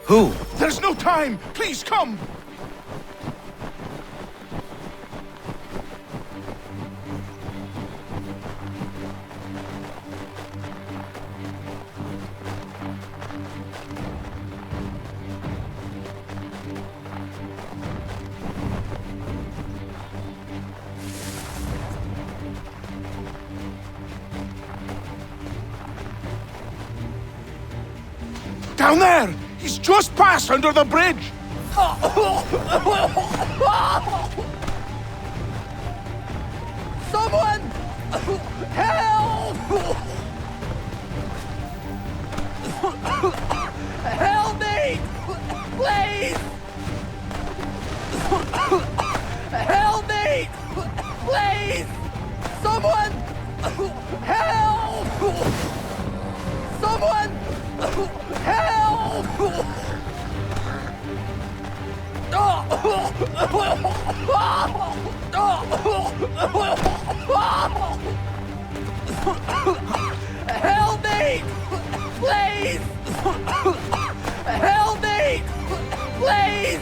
Who? There's no time! Please come! Down there! He's just passed under the bridge! Someone! Help! Help me! Please! Help me! Please! Someone! Help! Someone! Help! Help me! Please! Help me! Please!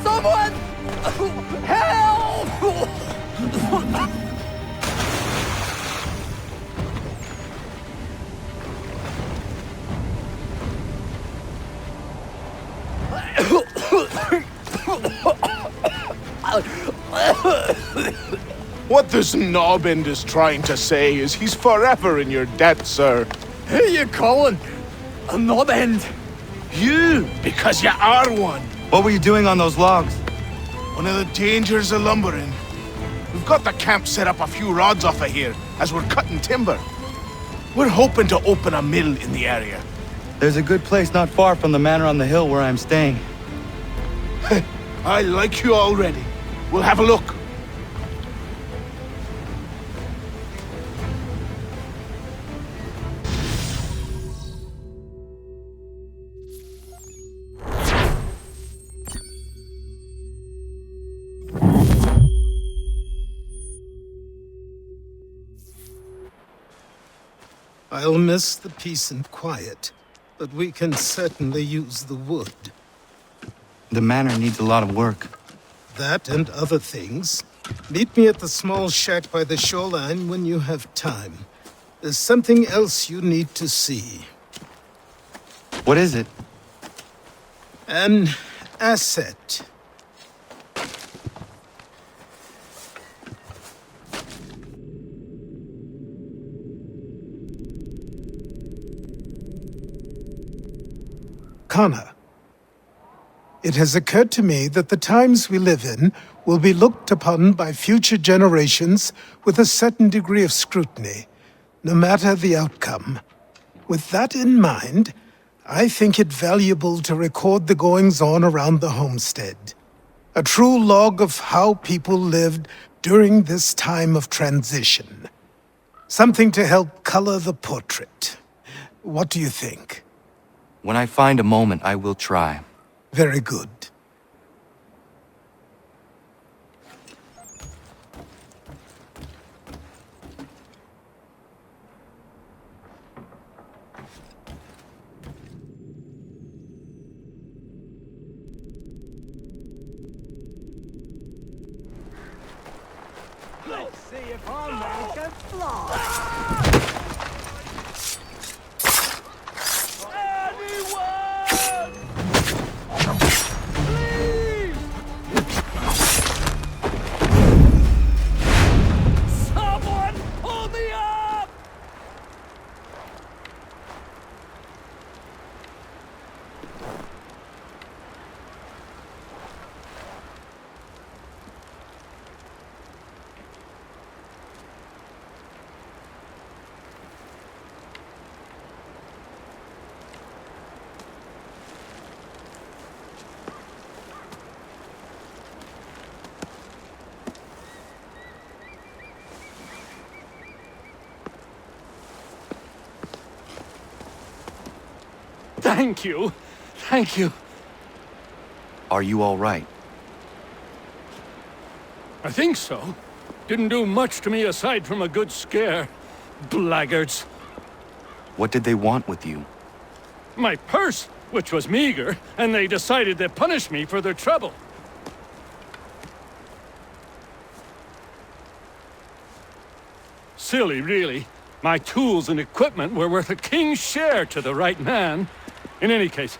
Someone! Help! What this knobbend is trying to say is he's forever in your debt, sir. Who you calling? A knob-end? You, because you are one. What were you doing on those logs? One of the dangers of lumbering. We've got the camp set up a few rods off of here as we're cutting timber. We're hoping to open a mill in the area. There's a good place not far from the manor on the hill where I'm staying. I like you already. We'll have a look. I'll miss the peace and quiet, but we can certainly use the wood. The manor needs a lot of work. That and other things. Meet me at the small shack by the shoreline when you have time. There's something else you need to see. What is it? An asset. Connor. It has occurred to me that the times we live in will be looked upon by future generations with a certain degree of scrutiny, no matter the outcome. With that in mind, I think it valuable to record the goings-on around the homestead. A true log of how people lived during this time of transition. Something to help color the portrait. What do you think? When I find a moment, I will try. Very good. Let's see if our man can fly! Thank you. Thank you. Are you all right? I think so. Didn't do much to me aside from a good scare. Blackguards. What did they want with you? My purse! which was meager, and they decided to punish me for their trouble. Silly, really. My tools and equipment were worth a king's share to the right man. In any case,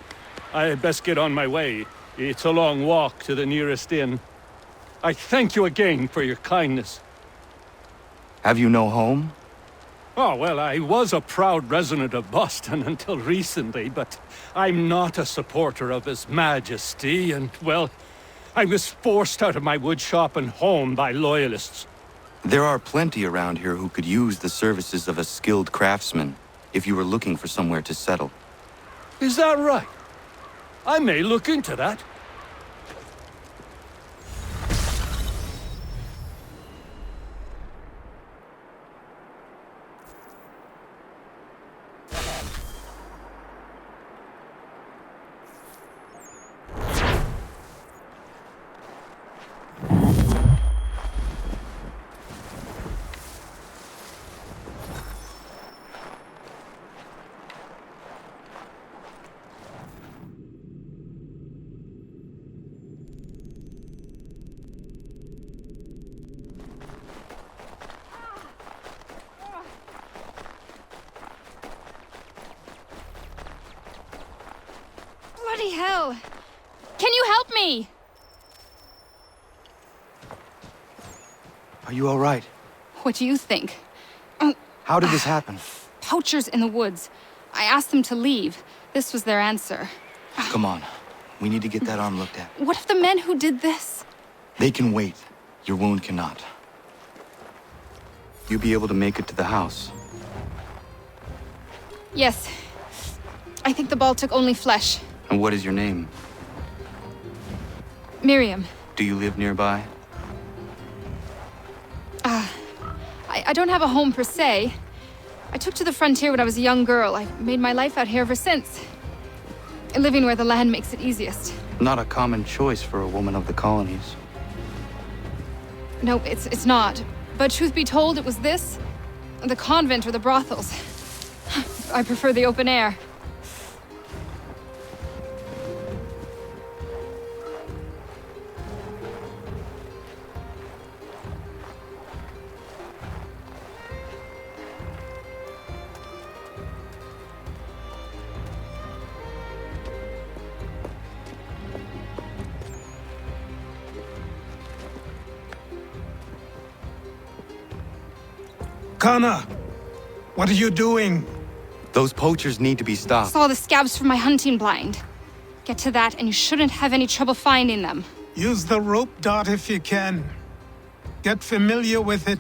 I had best get on my way. It's a long walk to the nearest inn. I thank you again for your kindness. Have you no home? Oh, well, I was a proud resident of Boston until recently, but I'm not a supporter of His Majesty, and, well, I was forced out of my woodshop and home by loyalists. There are plenty around here who could use the services of a skilled craftsman, if you were looking for somewhere to settle. Is that right? I may look into that. Bloody hell! Can you help me? Are you all right? What do you think? How did this happen? Poachers in the woods. I asked them to leave. This was their answer. Come on. We need to get that arm looked at. What if the men who did this? They can wait. Your wound cannot. You'll be able to make it to the house. Yes. I think the ball took only flesh. And what is your name? Myriam. Do you live nearby? I don't have a home per se. I took to the frontier when I was a young girl. I've made my life out here ever since. Living where the land makes it easiest. Not a common choice for a woman of the colonies. No, it's not. But truth be told, it was this, the convent or the brothels. I prefer the open air. Kana, what are you doing? Those poachers need to be stopped. Saw the scabs from my hunting blind. Get to that, and you shouldn't have any trouble finding them. Use the rope dart if you can. Get familiar with it.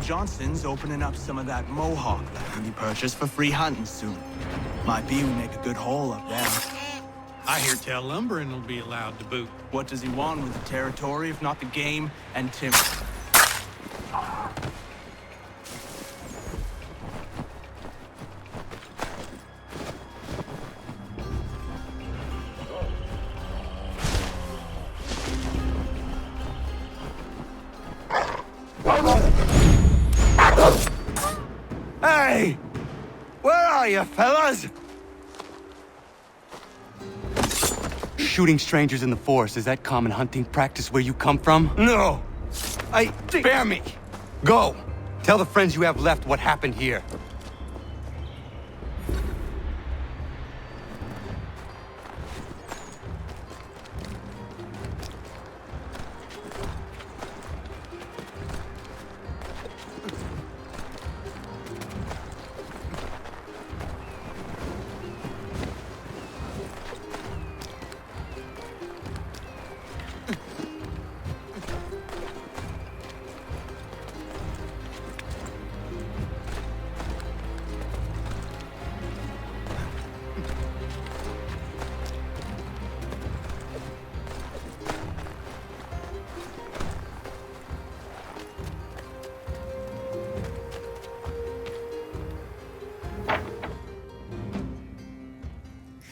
Johnson's opening up some of that Mohawk land he purchased for free hunting soon. Might be we make a good haul up there. I hear tell lumbering will be allowed to boot. What does he want with the territory if not the game and timber? Hey! Where are you, fellas? Shooting strangers in the forest, is that common hunting practice where you come from? No! Spare me! Go! Tell the friends you have left what happened here.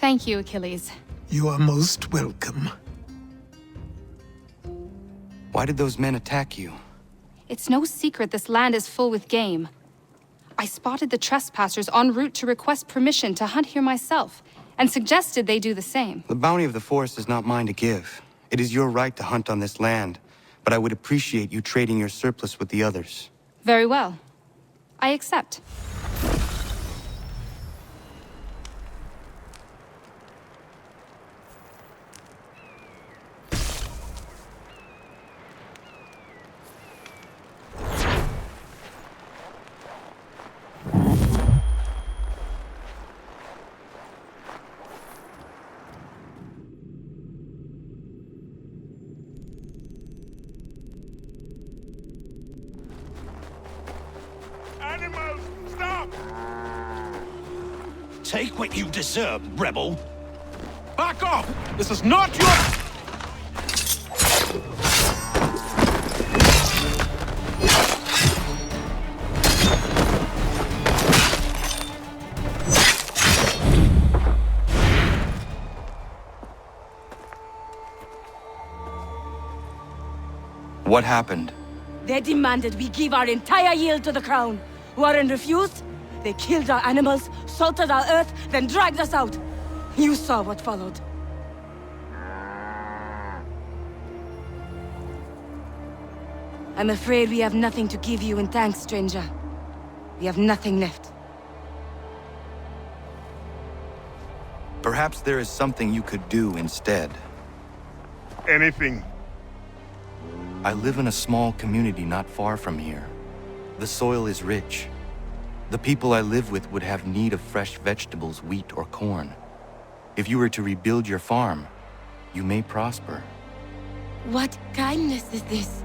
Thank you, Achilles. You are most welcome. Why did those men attack you? It's no secret this land is full with game. I spotted the trespassers en route to request permission to hunt here myself, and suggested they do the same. The bounty of the forest is not mine to give. It is your right to hunt on this land, but I would appreciate you trading your surplus with the others. Very well. I accept. Animals, stop! Take what you deserve, rebel. Back off! This is not your... What happened? They demanded we give our entire yield to the crown. Warren refused. They killed our animals, salted our earth, then dragged us out. You saw what followed. I'm afraid we have nothing to give you in thanks, stranger. We have nothing left. Perhaps there is something you could do instead. Anything. I live in a small community not far from here. The soil is rich. The people I live with would have need of fresh vegetables, wheat, or corn. If you were to rebuild your farm, you may prosper. What kindness is this?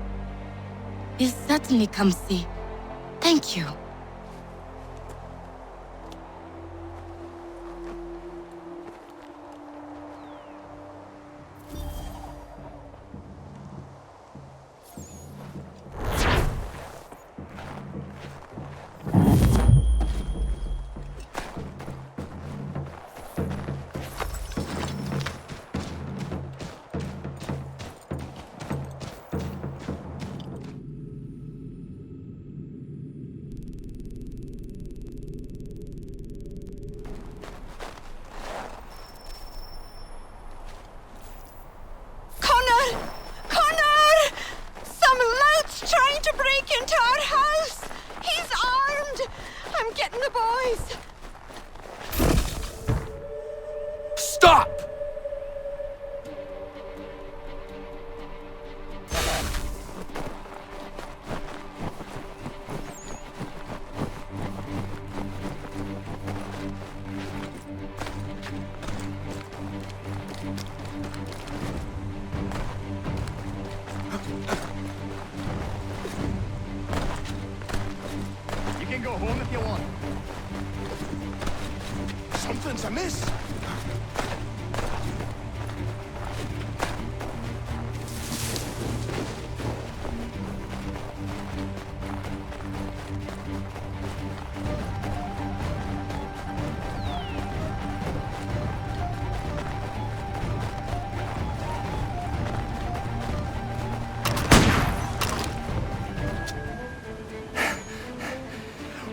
We'll certainly come see. Thank you. Stop! home if you want. Something's amiss.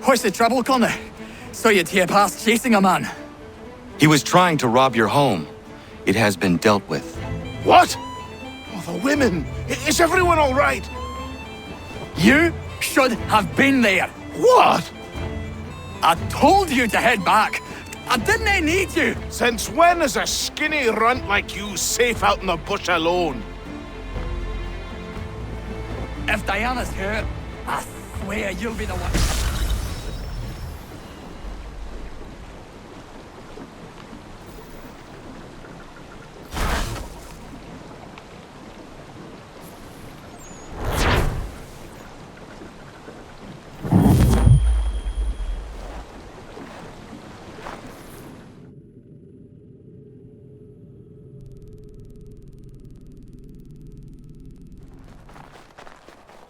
What's the trouble, Connor? So you'd hear past chasing a man. He was trying to rob your home. It has been dealt with. What? Oh, the women. Is everyone all right? You should have been there. What? I told you to head back. I didn't need you. Since when is a skinny runt like you safe out in the bush alone? If Diana's hurt, I swear you'll be the one.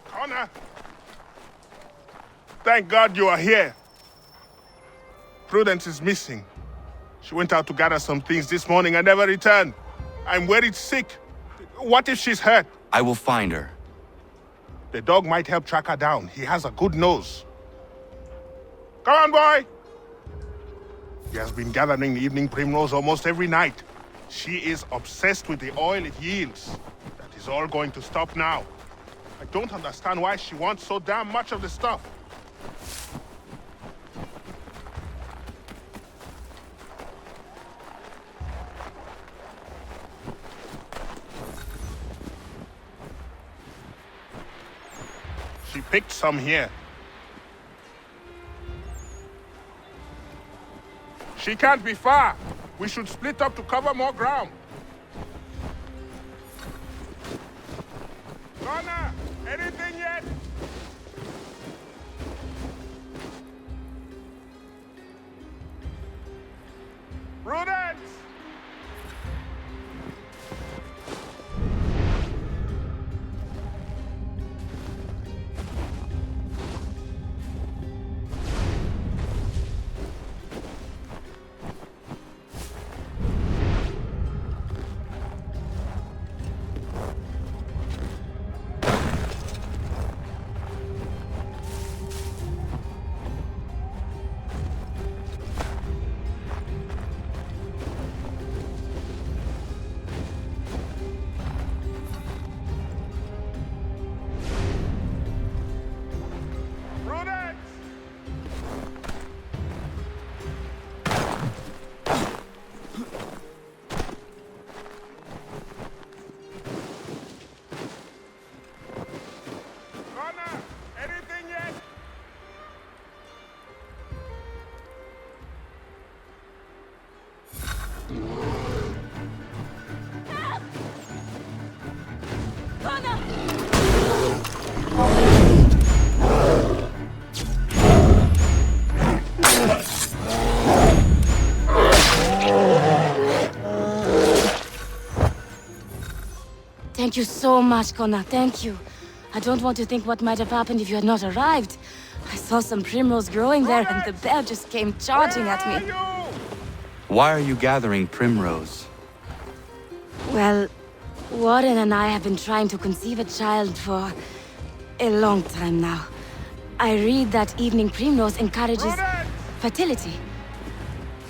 Connor! Thank God you are here. Prudence is missing. She went out to gather some things this morning and never returned. I'm worried sick. What if she's hurt? I will find her. The dog might help track her down. He has a good nose. Come on, boy! He has been gathering evening primrose almost every night. She is obsessed with the oil it yields. That is all going to stop now. I don't understand why she wants so damn much of the stuff. She picked some here. She can't be far. We should split up to cover more ground. Connor, anything yet? Prudence! Thank you so much, Connor. Thank you. I don't want to think what might have happened if you had not arrived. I saw some primrose growing there, and the bear just came charging at me. Why are you gathering primrose? Well, Warren and I have been trying to conceive a child for a long time now. I read that evening primrose encourages fertility.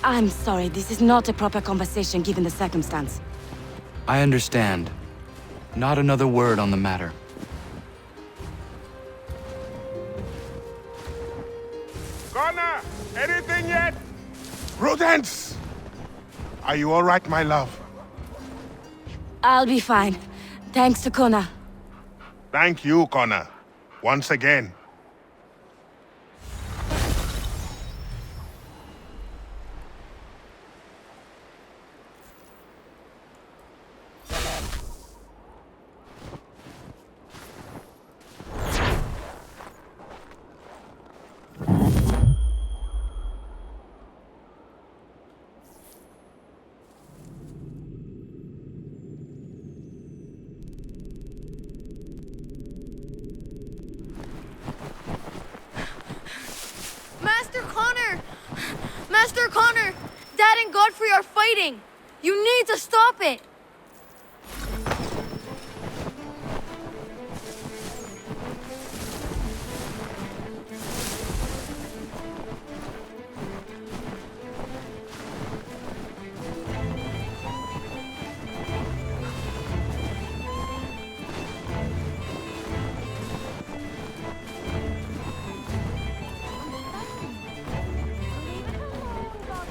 I'm sorry, this is not a proper conversation given the circumstance. I understand. Not another word on the matter. Connor, anything yet? Prudence! Are you all right, my love? I'll be fine. Thanks to Connor. Thank you, Connor. Once again. Homestead and Godfrey are fighting! You need to stop it!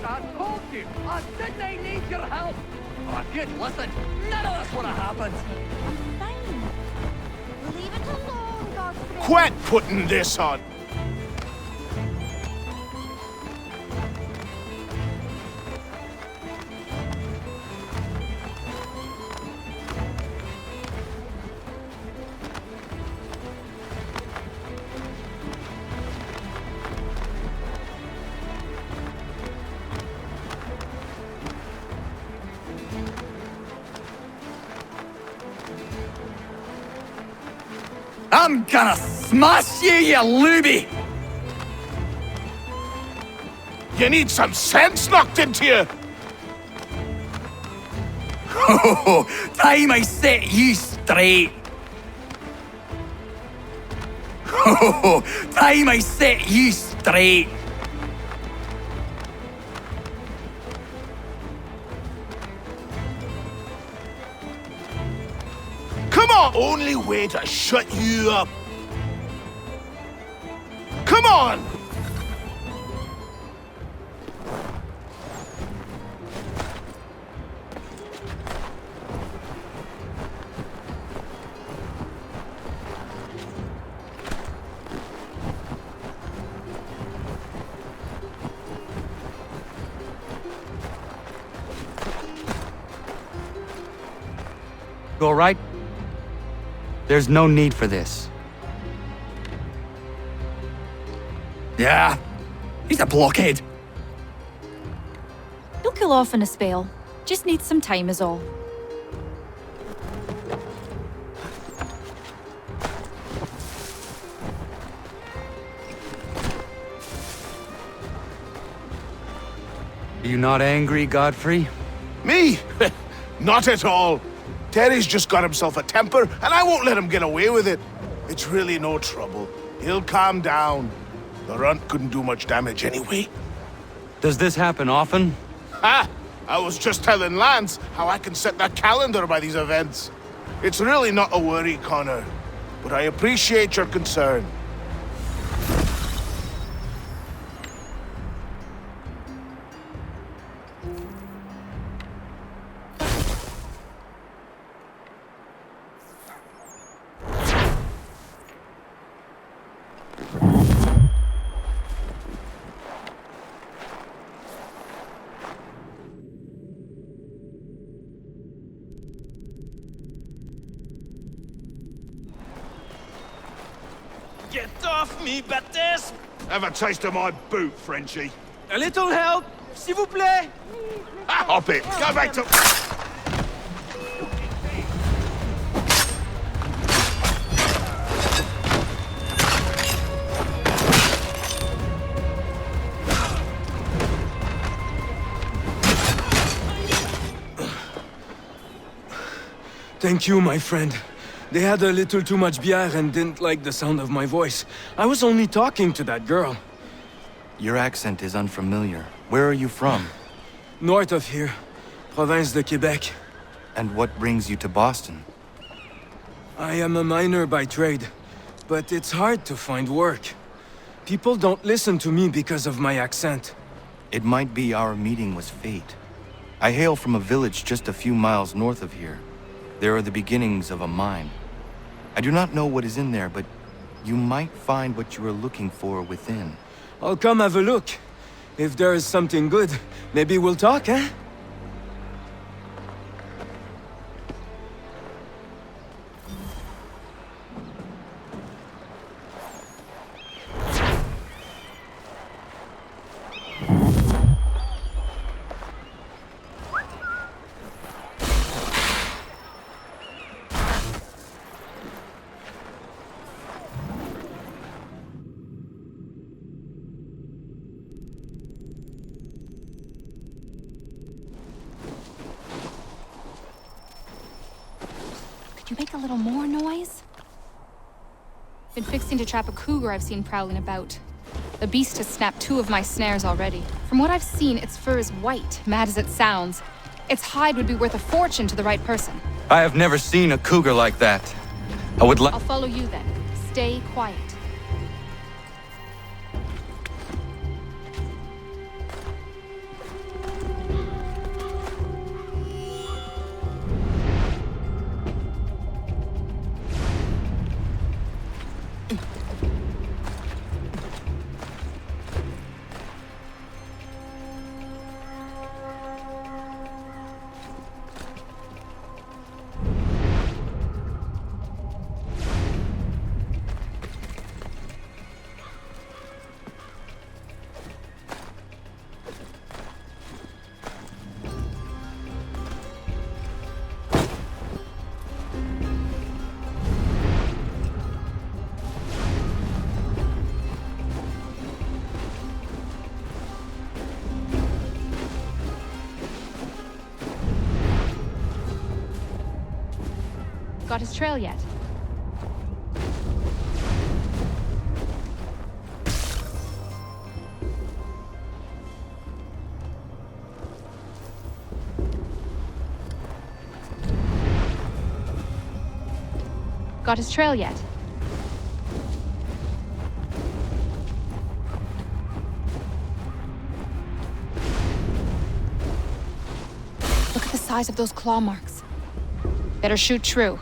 I told you! I said they need your help! Oh, good, listen. None of this would have happened! Fine. Leave it alone, Godfrey. Quit putting this on! I'm gonna smash you, you looby! You need some sense knocked into you! Oh, time I set you straight! Oh, time I set you straight! Come on! Only way to shut you up! Come on! You all right? There's no need for this. Yeah, he's a blockhead. He'll cool off in a spell. Just needs some time is all. Are you not angry, Godfrey? Me? Not at all. Terry's just got himself a temper, and I won't let him get away with it. It's really no trouble. He'll calm down. The runt couldn't do much damage anyway. Does this happen often? Ha! I was just telling Lance how I can set the calendar by these events. It's really not a worry, Connor. But I appreciate your concern. Get off me, Baptiste! Have a taste of my boot, Frenchie. A little help, s'il vous plaît. Hop it! Go back to... Thank you, my friend. They had a little too much beer and didn't like the sound of my voice. I was only talking to that girl. Your accent is unfamiliar. Where are you from? North of here. Province de Quebec. And what brings you to Boston? I am a miner by trade, but it's hard to find work. People don't listen to me because of my accent. It might be our meeting was fate. I hail from a village just a few miles north of here. There are the beginnings of a mine. I do not know what is in there, but you might find what you are looking for within. I'll come have a look. If there is something good, maybe we'll talk, eh? little more noise? Been fixing to trap a cougar I've seen prowling about. The beast has snapped 2 of my snares already. From what I've seen, its fur is white, mad as it sounds. Its hide would be worth a fortune to the right person. I have never seen a cougar like that. I'll follow you then. Stay quiet. Got his trail yet? Got his trail yet? Look at the size of those claw marks. Better shoot true.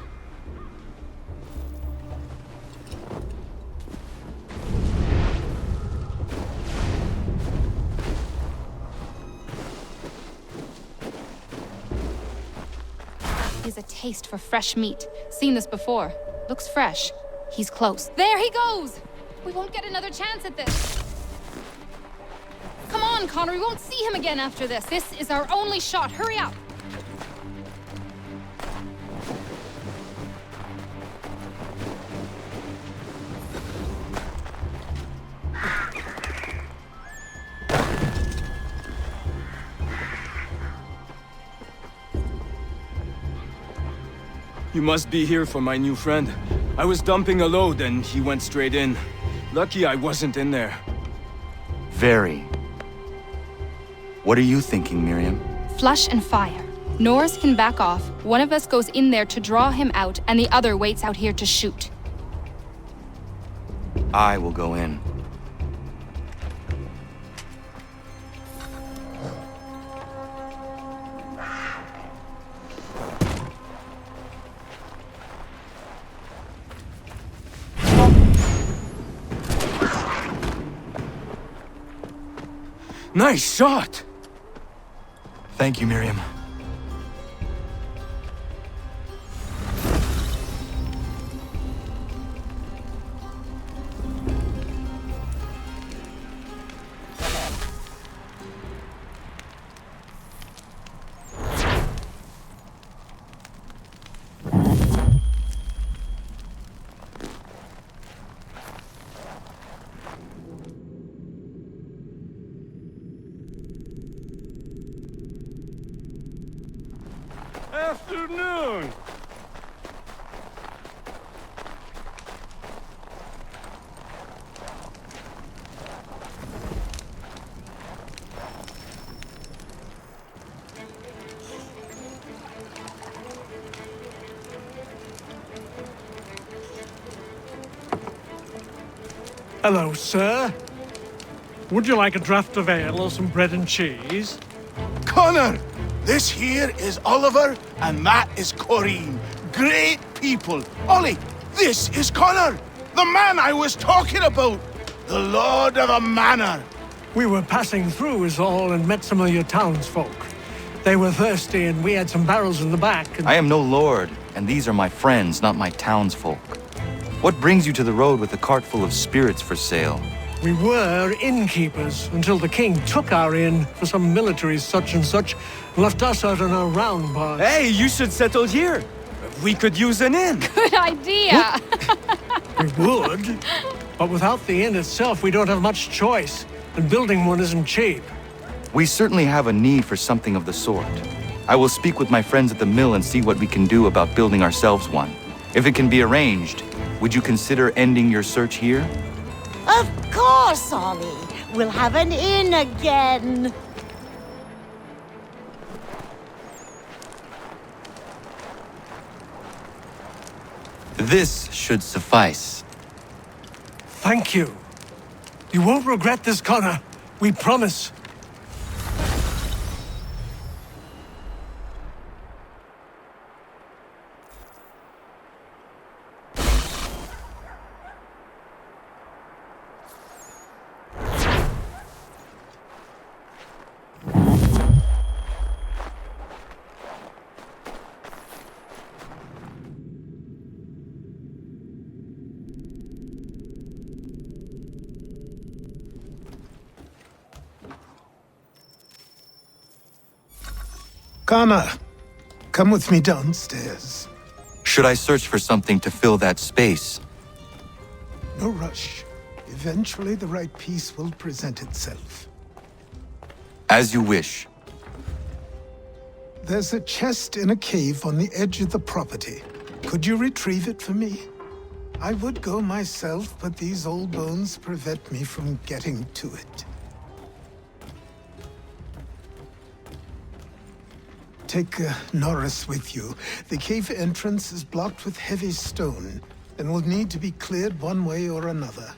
He's a taste for fresh meat. Seen this before. Looks fresh. He's close. There he goes! We won't get another chance at this. Come on, Connor. We won't see him again after this. This is our only shot. Hurry up! You must be here for my new friend. I was dumping a load and he went straight in. Lucky I wasn't in there. Very. What are you thinking, Myriam? Flush and fire. Norris can back off. One of us goes in there to draw him out, and the other waits out here to shoot. I will go in. Nice shot! Thank you, Myriam. Afternoon! Hello, sir. Would you like a draught of ale or some bread and cheese? Connor! This here is Oliver, and that is Corinne. Great people. Ollie, this is Connor, the man I was talking about. The Lord of the Manor. We were passing through is all and met some of your townsfolk. They were thirsty and we had some barrels in the back and... I am no lord, and these are my friends, not my townsfolk. What brings you to the road with a cart full of spirits for sale? We were innkeepers until the king took our inn for some military such and such and left us out on our roundabout. Hey, you should settle here. We could use an inn. Good idea! We would, but without the inn itself, we don't have much choice, and building one isn't cheap. We certainly have a need for something of the sort. I will speak with my friends at the mill and see what we can do about building ourselves one. If it can be arranged, would you consider ending your search here? Of course, Ollie. We'll have an inn again. This should suffice. Thank you. You won't regret this, Connor. We promise. Connor, come with me downstairs. Should I search for something to fill that space? No rush. Eventually, the right piece will present itself. As you wish. There's a chest in a cave on the edge of the property. Could you retrieve it for me? I would go myself, but these old bones prevent me from getting to it. Take Norris with you. The cave entrance is blocked with heavy stone and will need to be cleared one way or another.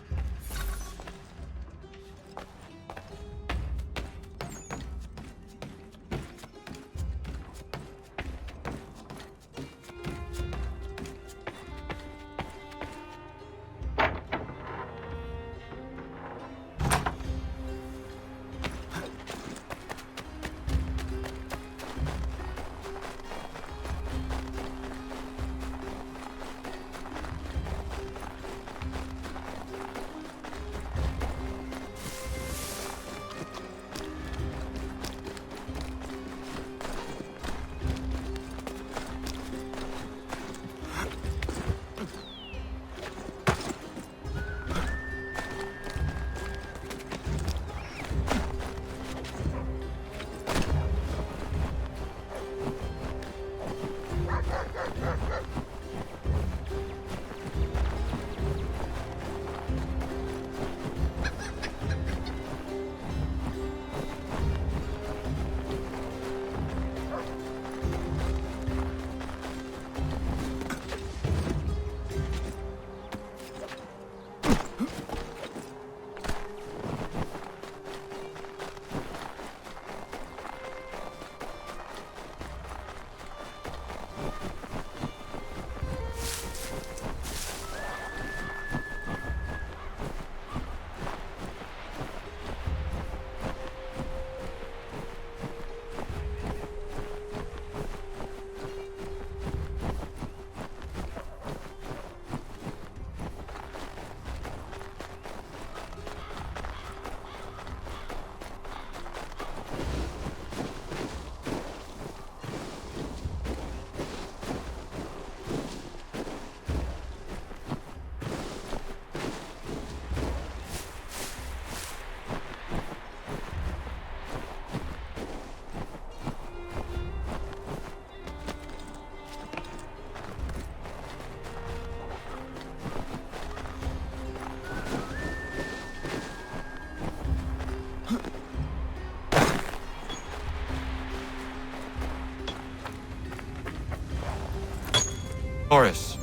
Norris,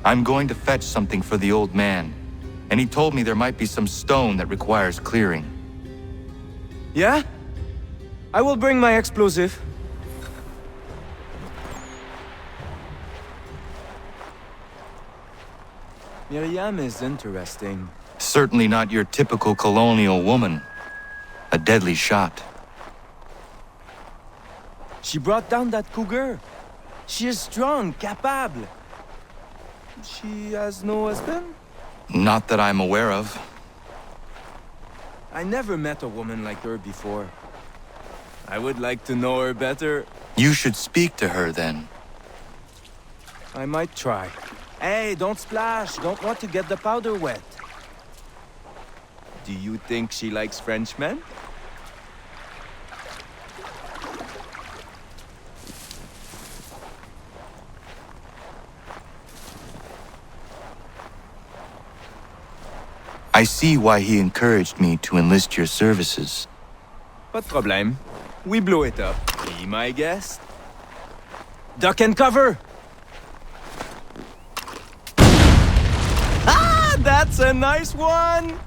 I'm going to fetch something for the old man, and he told me there might be some stone that requires clearing. Yeah? I will bring my explosive. Myriam is interesting. Certainly not your typical colonial woman. A deadly shot. She brought down that cougar. She is strong, capable. She has no husband? Not that I'm aware of. I never met a woman like her before. I would like to know her better. You should speak to her then. I might try. Hey, don't splash. Don't want to get the powder wet. Do you think she likes Frenchmen? I see why he encouraged me to enlist your services. Pas de problème. We blow it up. Be my guest. Duck and cover! Ah! That's a nice one!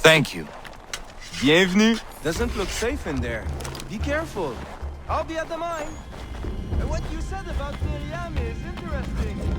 Thank you. Bienvenue. Doesn't look safe in there. Be careful. I'll be at the mine. What you said about Myriam is interesting.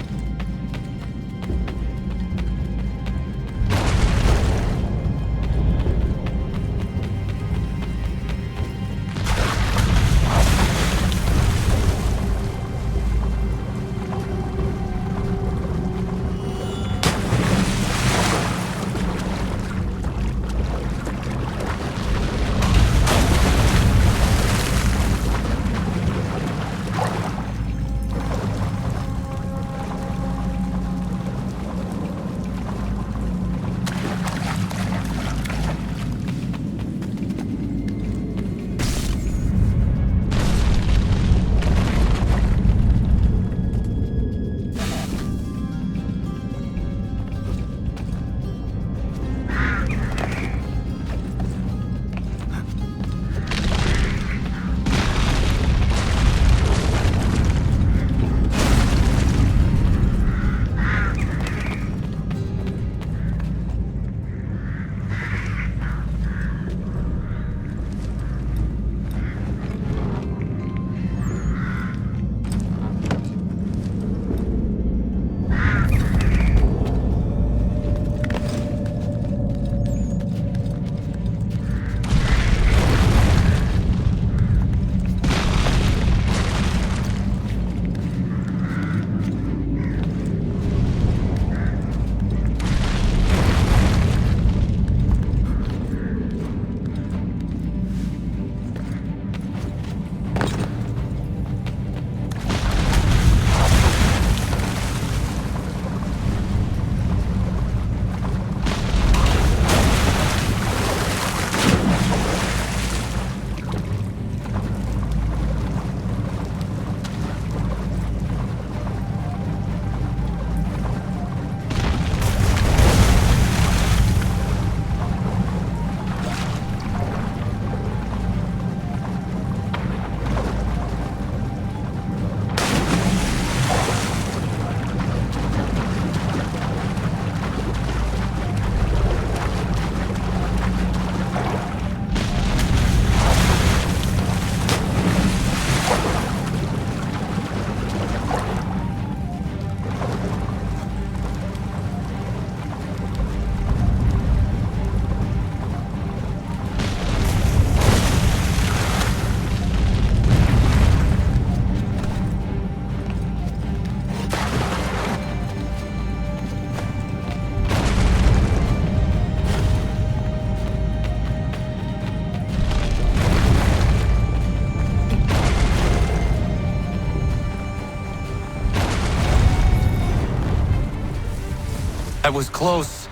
I was close.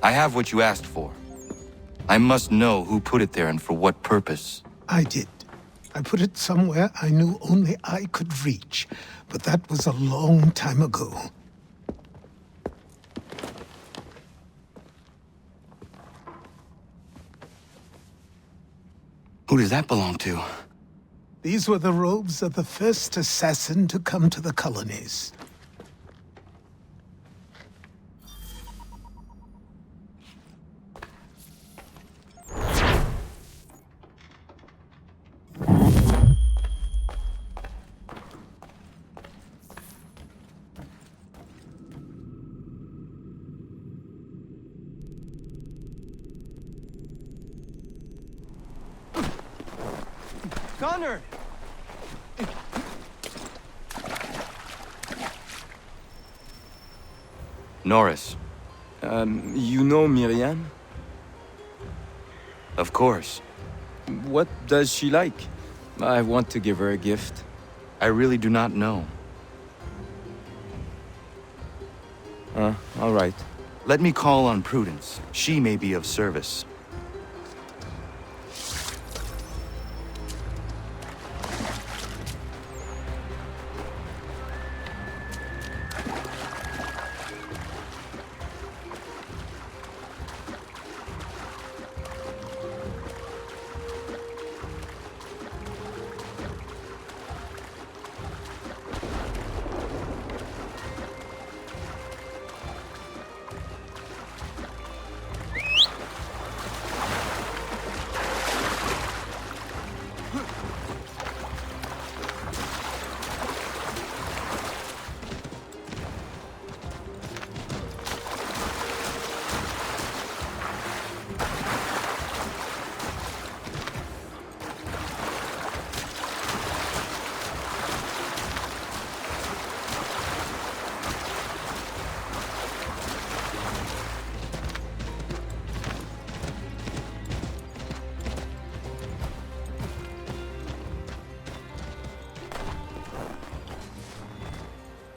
I have what you asked for. I must know who put it there and for what purpose. I did. I put it somewhere I knew only I could reach, but that was a long time ago. Who does that belong to? These were the robes of the first assassin to come to the colonies. Connor! Norris. You know Myriam? Of course. What does she like? I want to give her a gift. I really do not know. All right. Let me call on Prudence. She may be of service.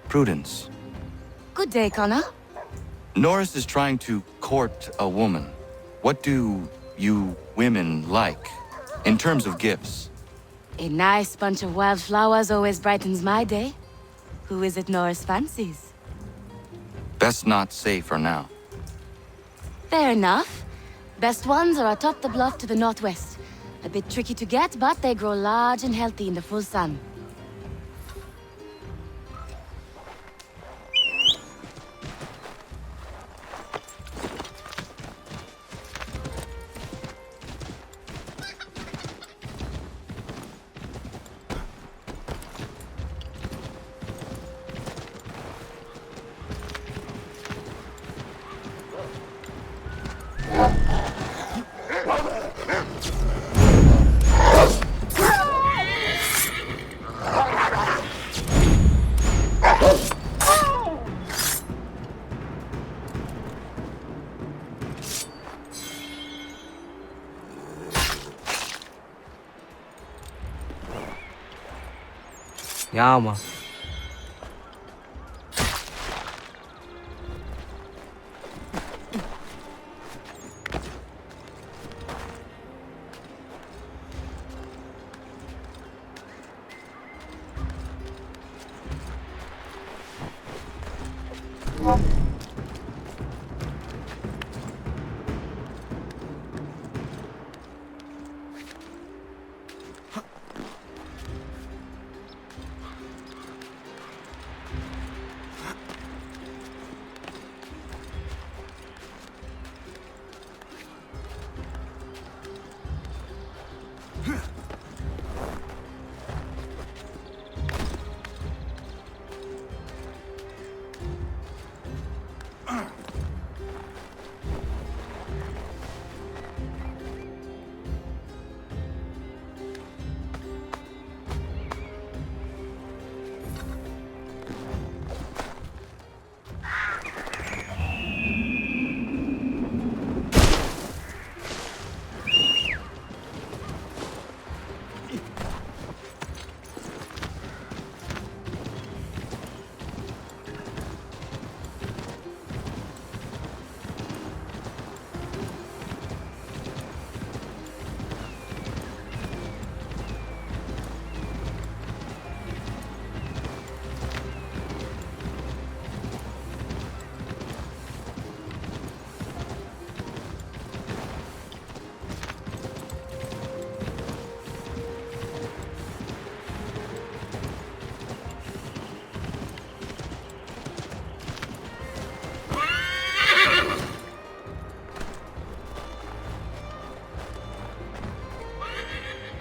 Prudence. Good day, Connor. Norris is trying to court a woman. What do you women like, in terms of gifts? A nice bunch of wildflowers always brightens my day. Who is it Norris fancies? Best not say for now. Fair enough. Best ones are atop the bluff to the northwest. A bit tricky to get, but they grow large and healthy in the full sun. Ja, man.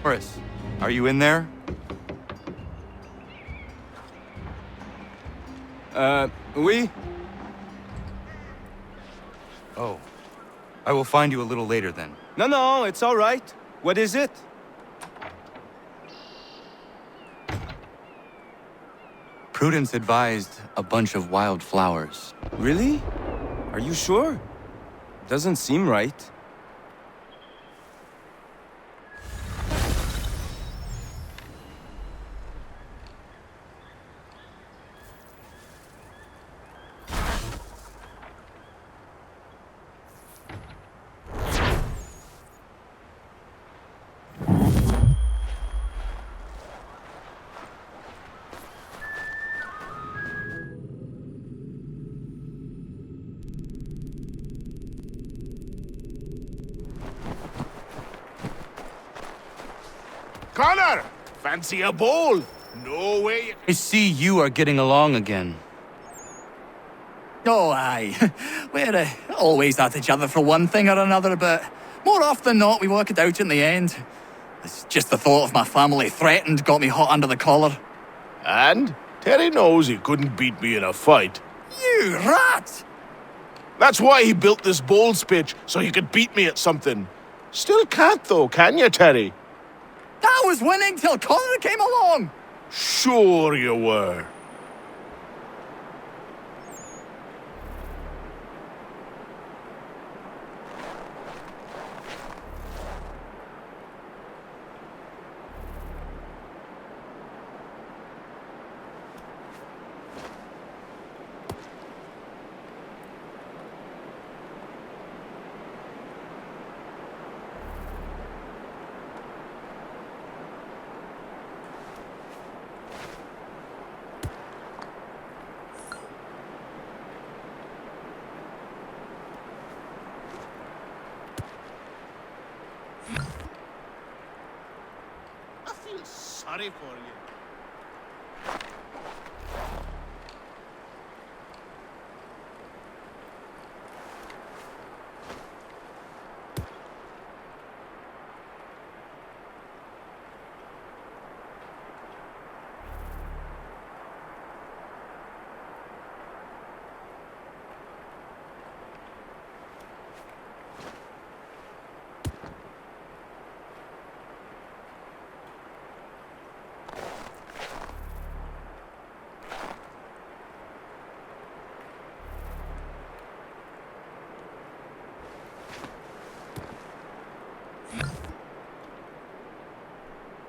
Norris, are you in there? Oui? Oh. I will find you a little later then. No, it's all right. What is it? Prudence advised a bunch of wild flowers. Really? Are you sure? Doesn't seem right. Connor! Fancy a bowl? No way. I see you are getting along again. Oh, aye. We're always at each other for one thing or another, but more often than not, we work it out in the end. It's just the thought of my family threatened got me hot under the collar. And Terry knows he couldn't beat me in a fight. You rat! That's why he built this bowls pitch, so he could beat me at something. Still can't though, can you, Terry? I was winning till Connor came along! Sure you were. I feel sorry for you.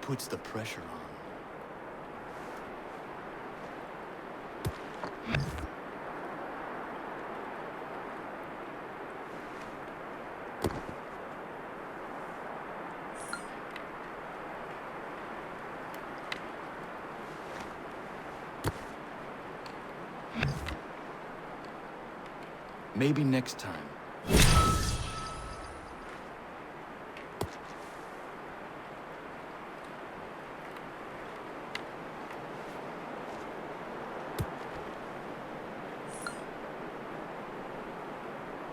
Puts the pressure on. Maybe next time.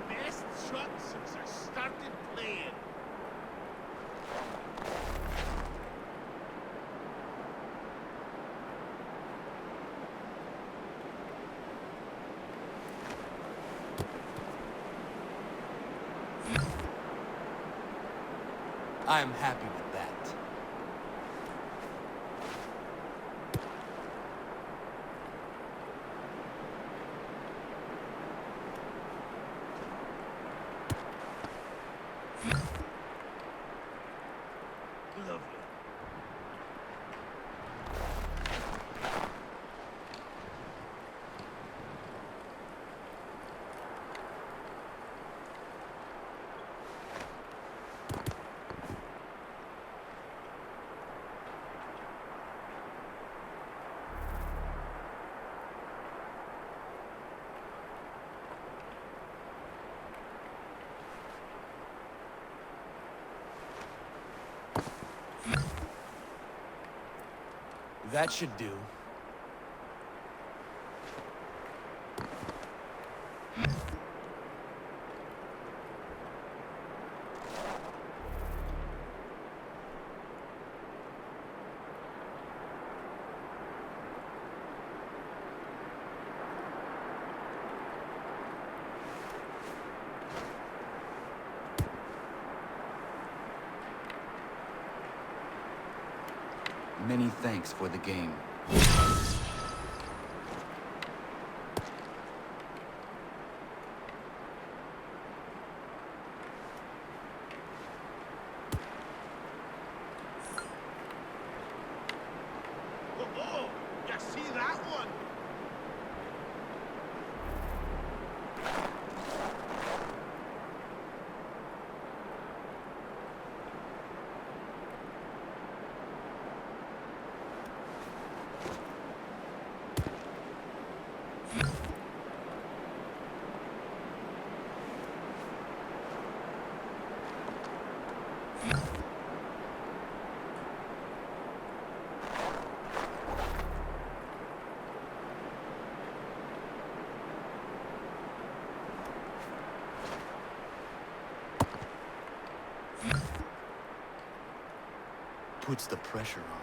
Best shot since I started playing. I am happy with that. Lovely. That should do. Many thanks for the game. Oh, you see that one? Puts the pressure on.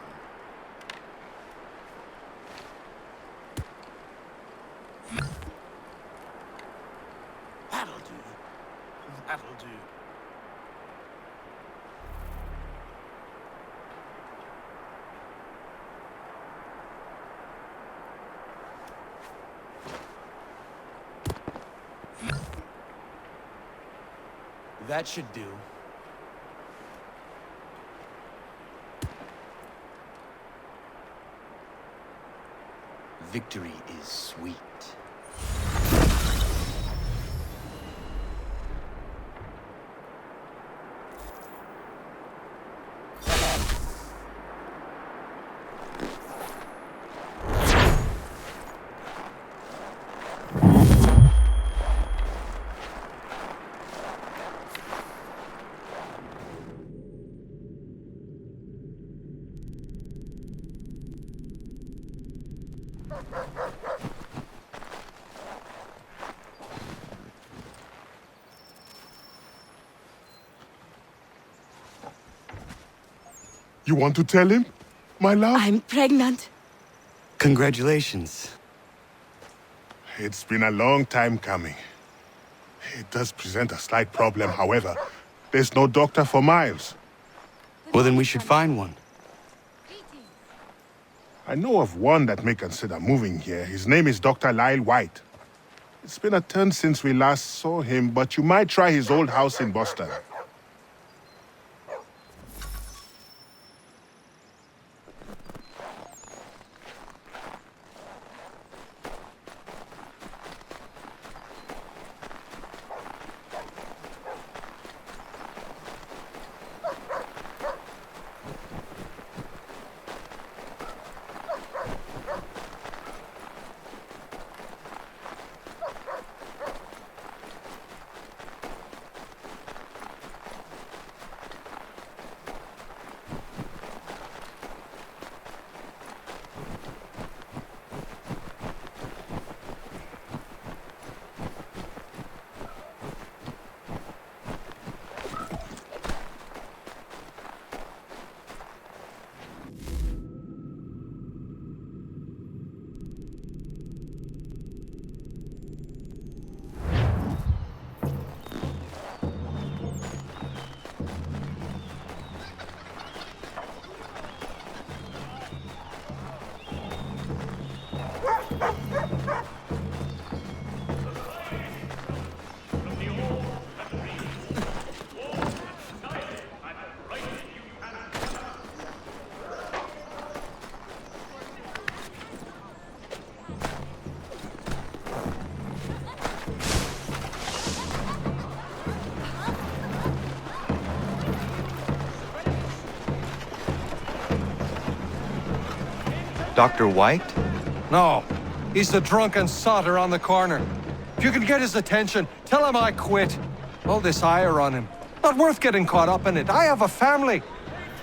That'll do. That'll do. That should do. Victory is sweet. You want to tell him, my love? I'm pregnant. Congratulations. It's been a long time coming. It does present a slight problem, however. There's no doctor for Miles. Well, then we should find one. I know of one that may consider moving here. His name is Dr. Lyle White. It's been a turn since we last saw him, but you might try his old house in Boston. Dr. White? No, he's the drunken sotter on the corner. If you can get his attention, tell him I quit. All this ire on him. Not worth getting caught up in it. I have a family.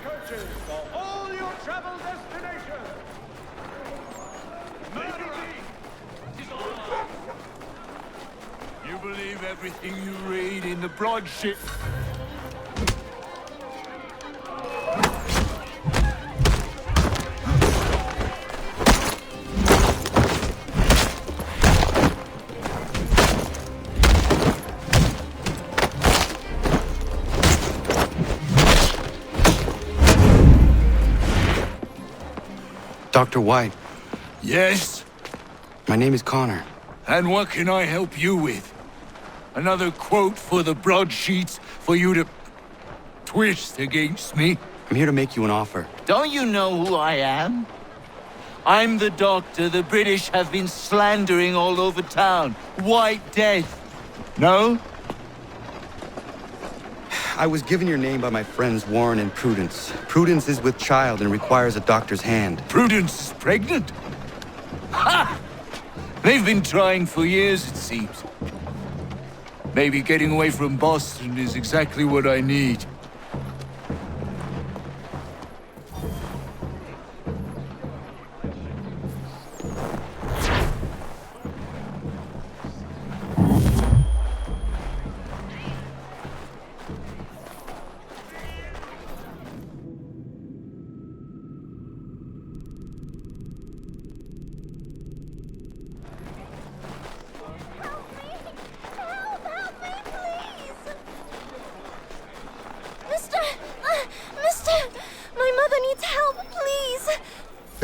Coaches for all your travel destinations. You believe everything you read in the broadsheet? Dr. White. Yes? My name is Connor. And what can I help you with? Another quote for the broadsheets for you to twist against me? I'm here to make you an offer. Don't you know who I am? I'm the doctor the British have been slandering all over town. White Death. No? I was given your name by my friends Warren and Prudence. Prudence is with child and requires a doctor's hand. Prudence is pregnant? Ha! They've been trying for years, it seems. Maybe getting away from Boston is exactly what I need.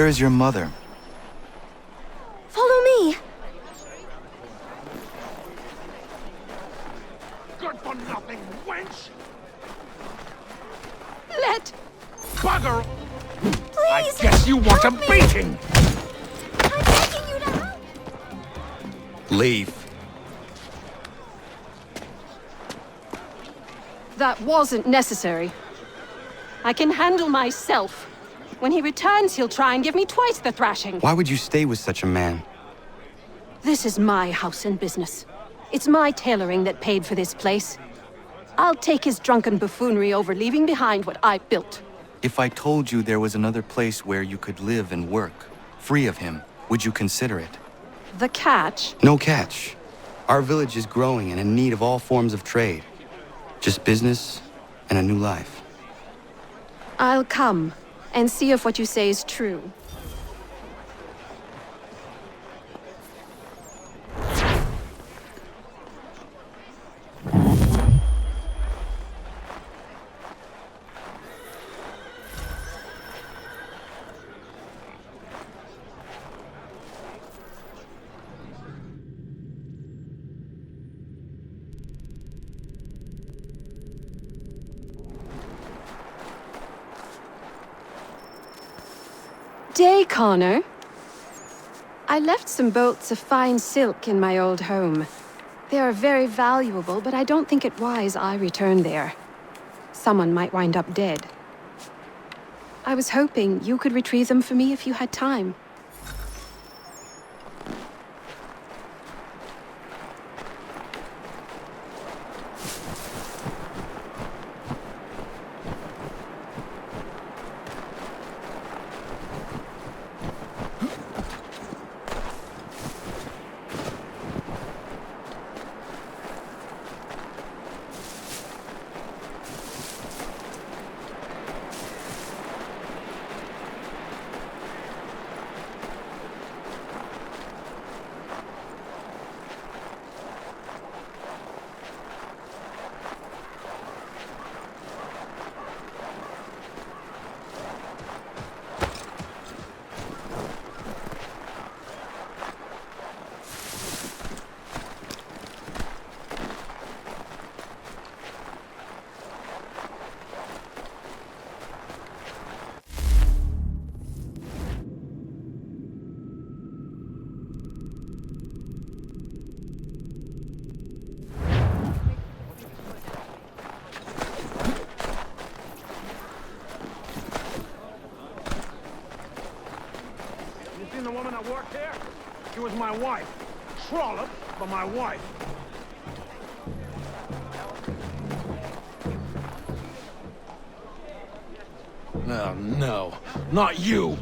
Where is your mother? Follow me. Good for nothing, wench! Let... Bugger! Please! I guess you want a beating! I'm begging you to help! Leave. That wasn't necessary. I can handle myself. When he returns, he'll try and give me twice the thrashing. Why would you stay with such a man? This is my house and business. It's my tailoring that paid for this place. I'll take his drunken buffoonery over leaving behind what I built. If I told you there was another place where you could live and work, free of him, would you consider it? The catch? No catch. Our village is growing and in need of all forms of trade. Just business and a new life. I'll come and see if what you say is true. Day, Connor. I left some bolts of fine silk in my old home. They are very valuable, but I don't think it wise I return there. Someone might wind up dead. I was hoping you could retrieve them for me if you had time. The woman that worked here? She was my wife. Trollop, but my wife. Oh, no. Not you!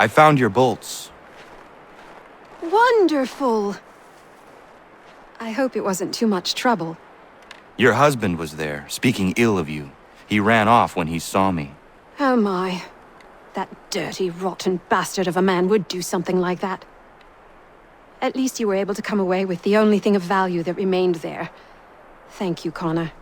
I found your bolts. Wonderful! I hope it wasn't too much trouble. Your husband was there, speaking ill of you. He ran off when he saw me. Oh my. That dirty, rotten bastard of a man would do something like that. At least you were able to come away with the only thing of value that remained there. Thank you, Connor.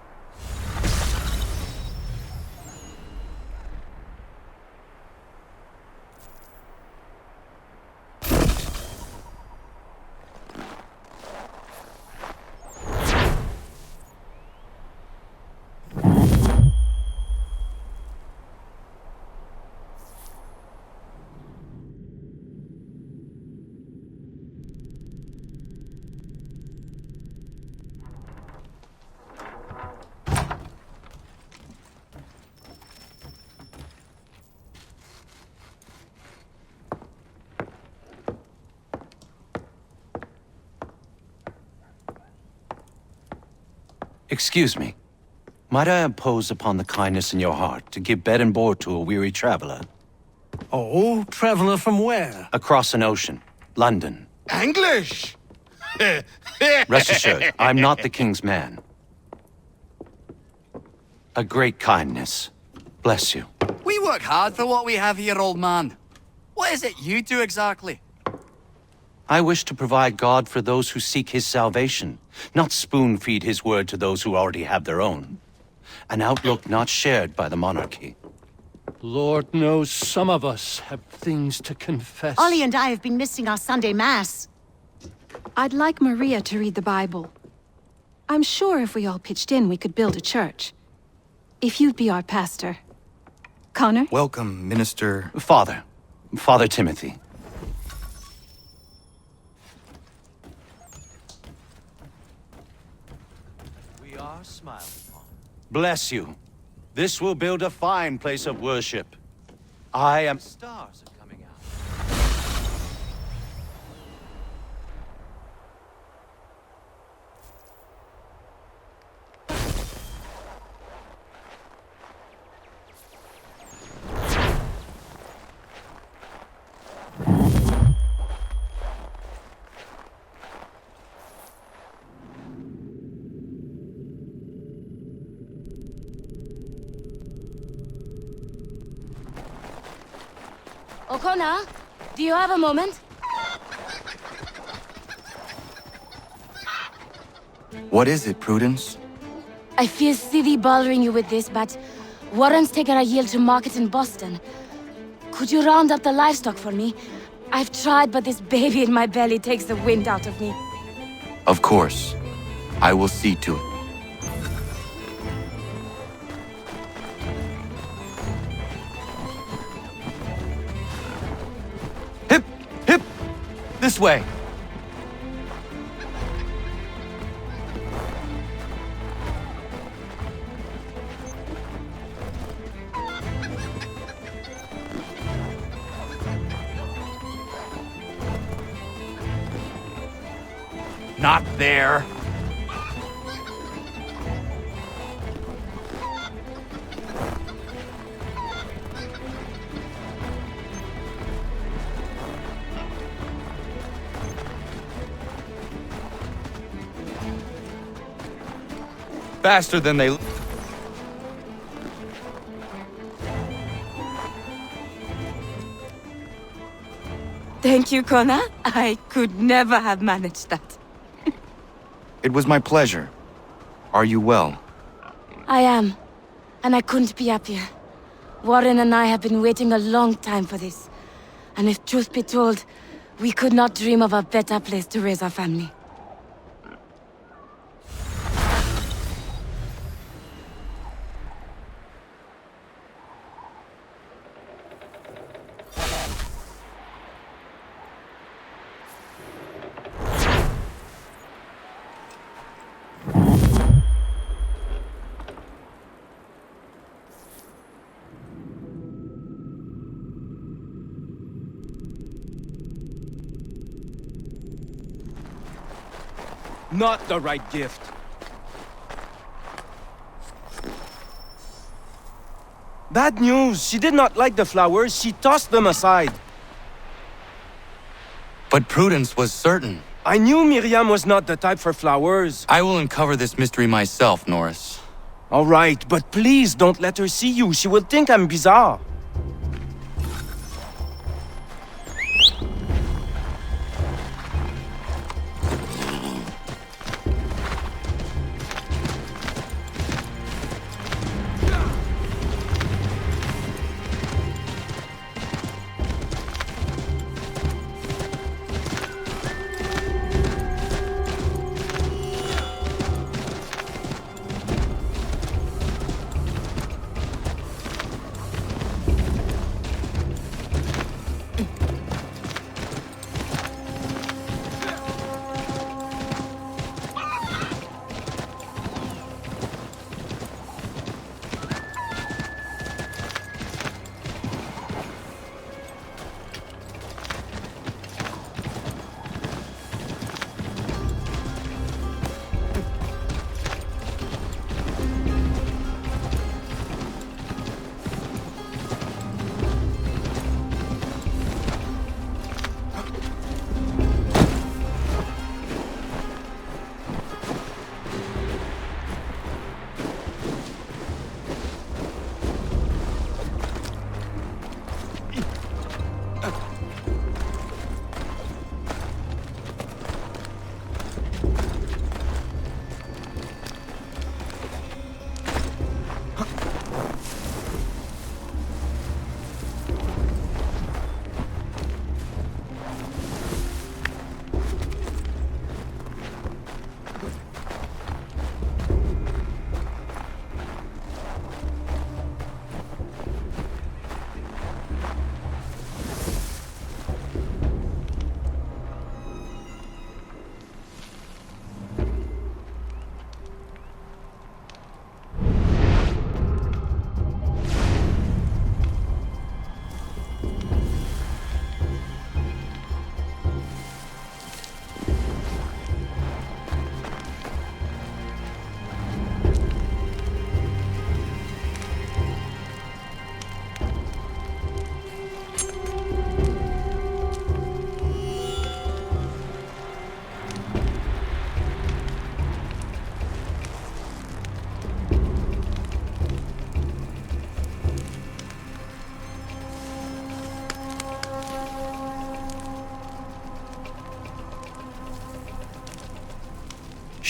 Excuse me. Might I impose upon the kindness in your heart to give bed and board to a weary traveler? Oh, traveler from where? Across an ocean. London. English! Rest assured, I'm not the king's man. A great kindness. Bless you. We work hard for what we have here, old man. What is it you do exactly? I wish to provide God for those who seek his salvation, not spoon-feed his word to those who already have their own. An outlook not shared by the monarchy. Lord knows some of us have things to confess. Ollie and I have been missing our Sunday Mass. I'd like Maria to read the Bible. I'm sure if we all pitched in, we could build a church. If you'd be our pastor. Connor? Welcome, Minister... Father Timothy. We are smiled upon. Bless you. This will build a fine place of worship. I am... Stars are coming out. O'Connor, do you have a moment? What is it, Prudence? I feel silly bothering you with this, but Warren's taken Achille to market in Boston. Could you round up the livestock for me? I've tried, but this baby in my belly takes the wind out of me. Of course. I will see to it. This way. Not there. Faster than they... Thank you, Connor. I could never have managed that. It was my pleasure. Are you well? I am. And I couldn't be happier. Warren and I have been waiting a long time for this. And if truth be told, we could not dream of a better place to raise our family. Not the right gift. Bad news! She did not like the flowers, she tossed them aside. But Prudence was certain. I knew Myriam was not the type for flowers. I will uncover this mystery myself, Norris. All right, but please don't let her see you. She will think I'm bizarre.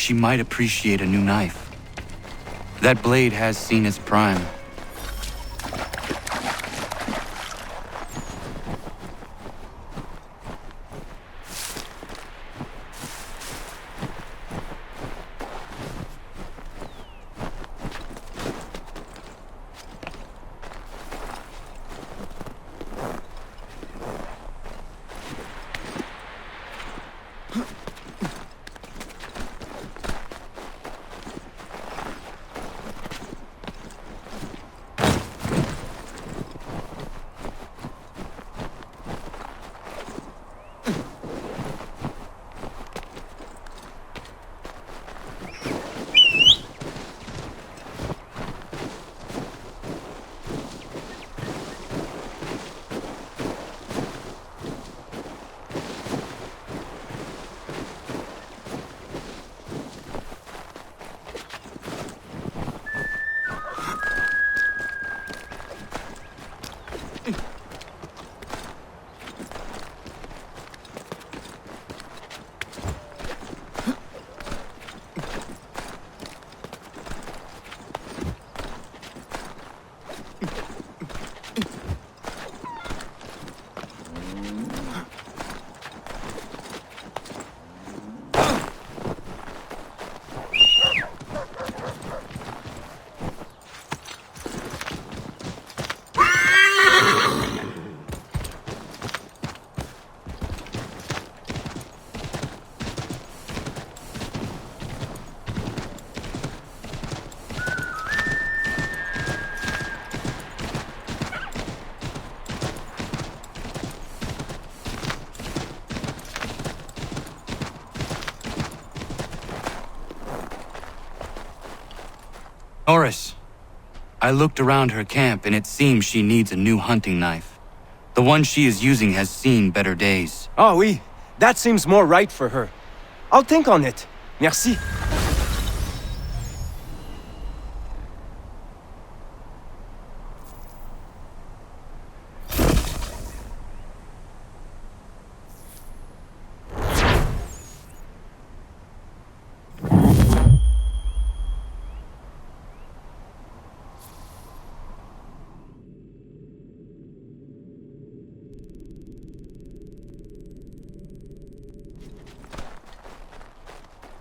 She might appreciate a new knife. That blade has seen its prime. Norris, I looked around her camp and it seems she needs a new hunting knife. The one she is using has seen better days. Oh, oui. That seems more right for her. I'll think on it. Merci.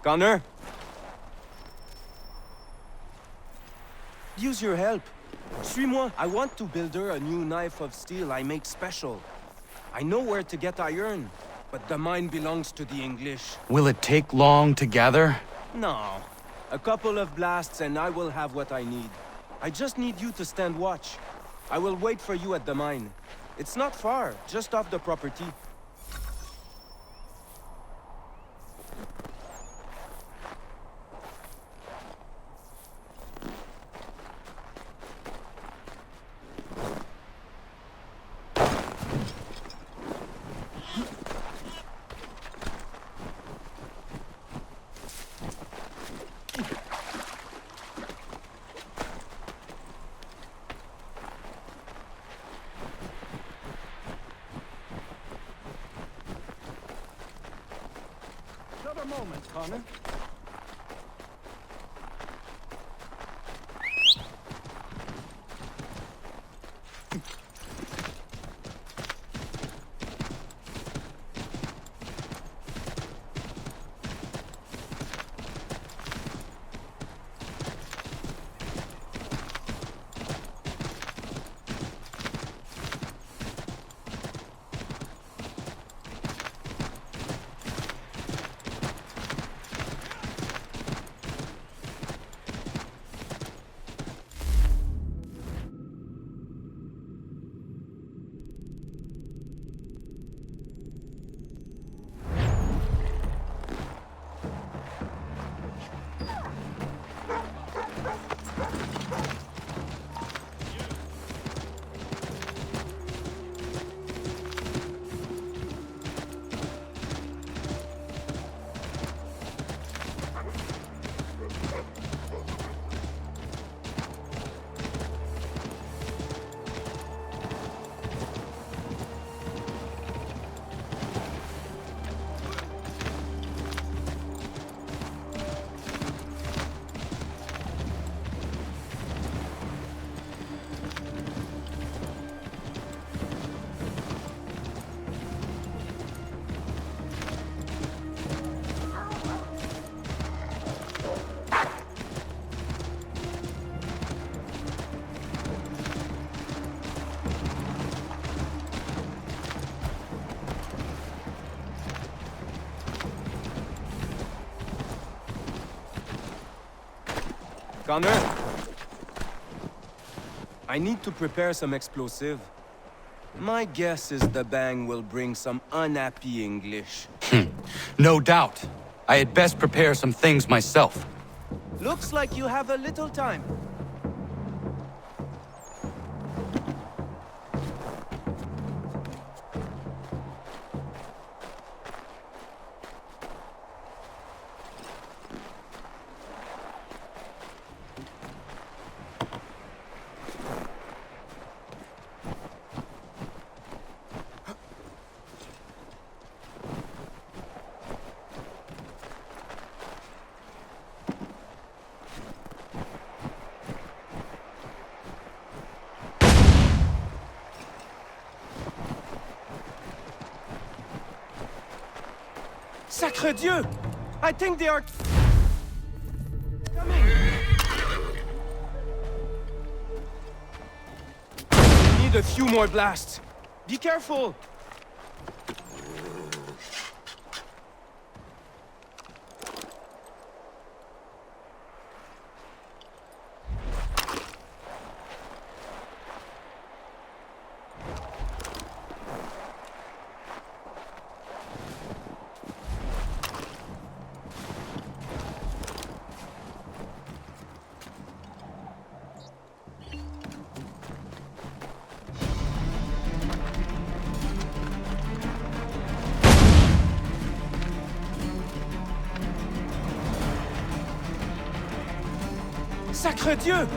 Connor? Use your help. Suis-moi. I want to build her a new knife of steel I make special. I know where to get iron, but the mine belongs to the English. Will it take long to gather? No. A couple of blasts and I will have what I need. I just need you to stand watch. I will wait for you at the mine. It's not far, just off the property. Moment, Connor. Connor? I need to prepare some explosive. My guess is the bang will bring some unhappy English. No doubt. I had best prepare some things myself. Looks like you have a little time. Sacre Dieu! I think they are coming! Need a few more blasts. Be careful! Sacre Dieu!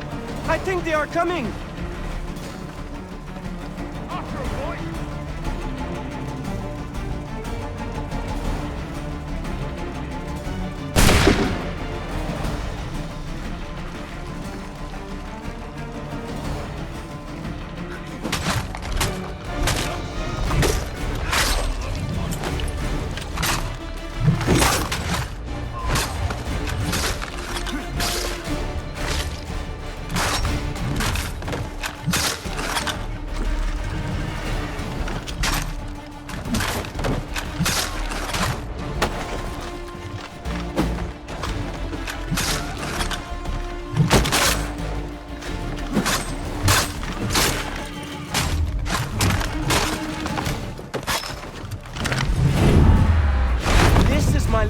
I think they are coming!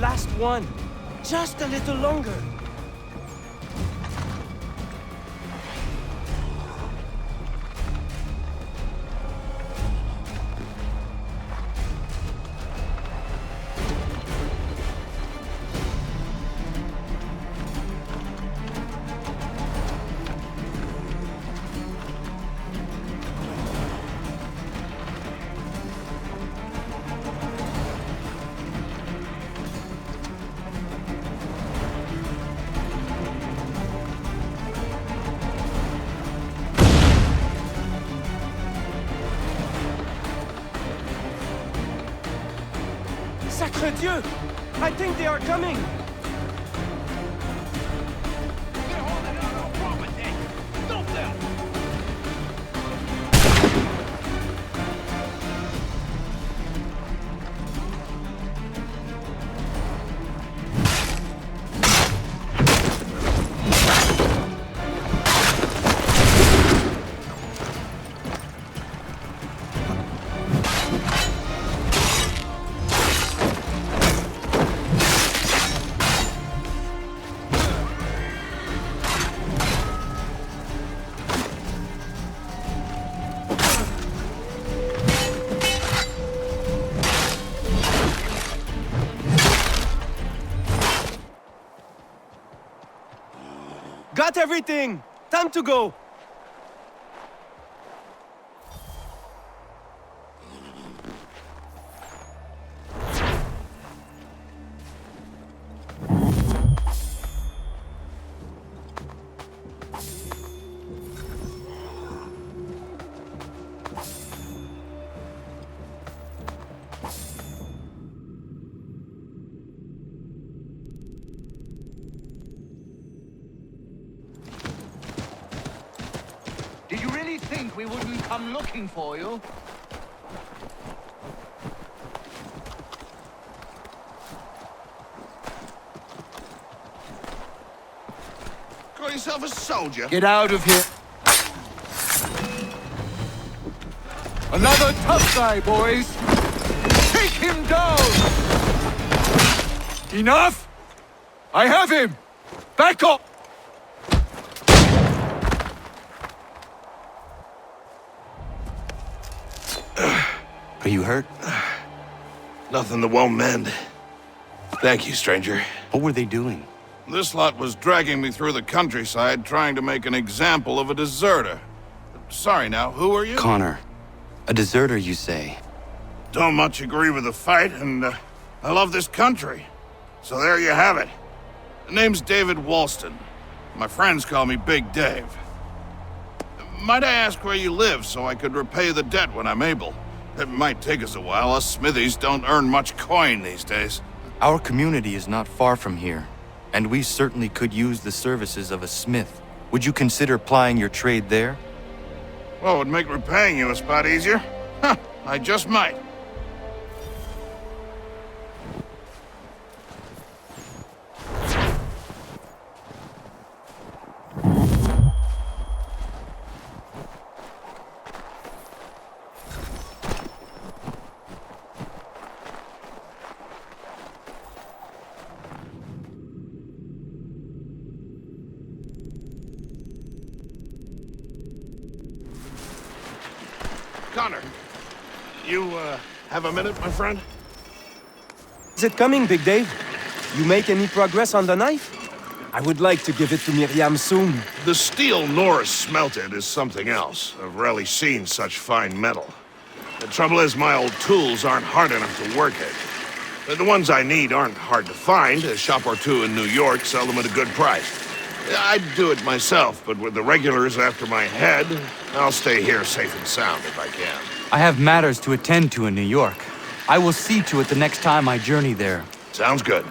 Last one. Just a little longer. Sacre Dieu! I think they are coming! Got everything! Time to go! Did you really think we wouldn't come looking for you? Call yourself a soldier? Get out of here. Another tough guy, boys. Take him down! Enough! I have him! Back up! Are you hurt? Nothing that won't mend. Thank you, stranger. What were they doing? This lot was dragging me through the countryside trying to make an example of a deserter. Sorry now, who are you? Connor. A deserter, you say? Don't much agree with the fight, and I love this country. So there you have it. The name's David Walston. My friends call me Big Dave. Might I ask where you live so I could repay the debt when I'm able? It might take us a while. Us smithies don't earn much coin these days. Our community is not far from here, and we certainly could use the services of a smith. Would you consider plying your trade there? Well, it would make repaying you a spot easier. Huh, I just might. Connor, you, have a minute, my friend? Is it coming, Big Dave? You make any progress on the knife? I would like to give it to Myriam soon. The steel Norris smelted is something else. I've rarely seen such fine metal. The trouble is my old tools aren't hard enough to work it. The ones I need aren't hard to find. A shop or two in New York sell them at a good price. I'd do it myself, but with the regulars after my head, I'll stay here safe and sound if I can. I have matters to attend to in New York. I will see to it the next time I journey there. Sounds good.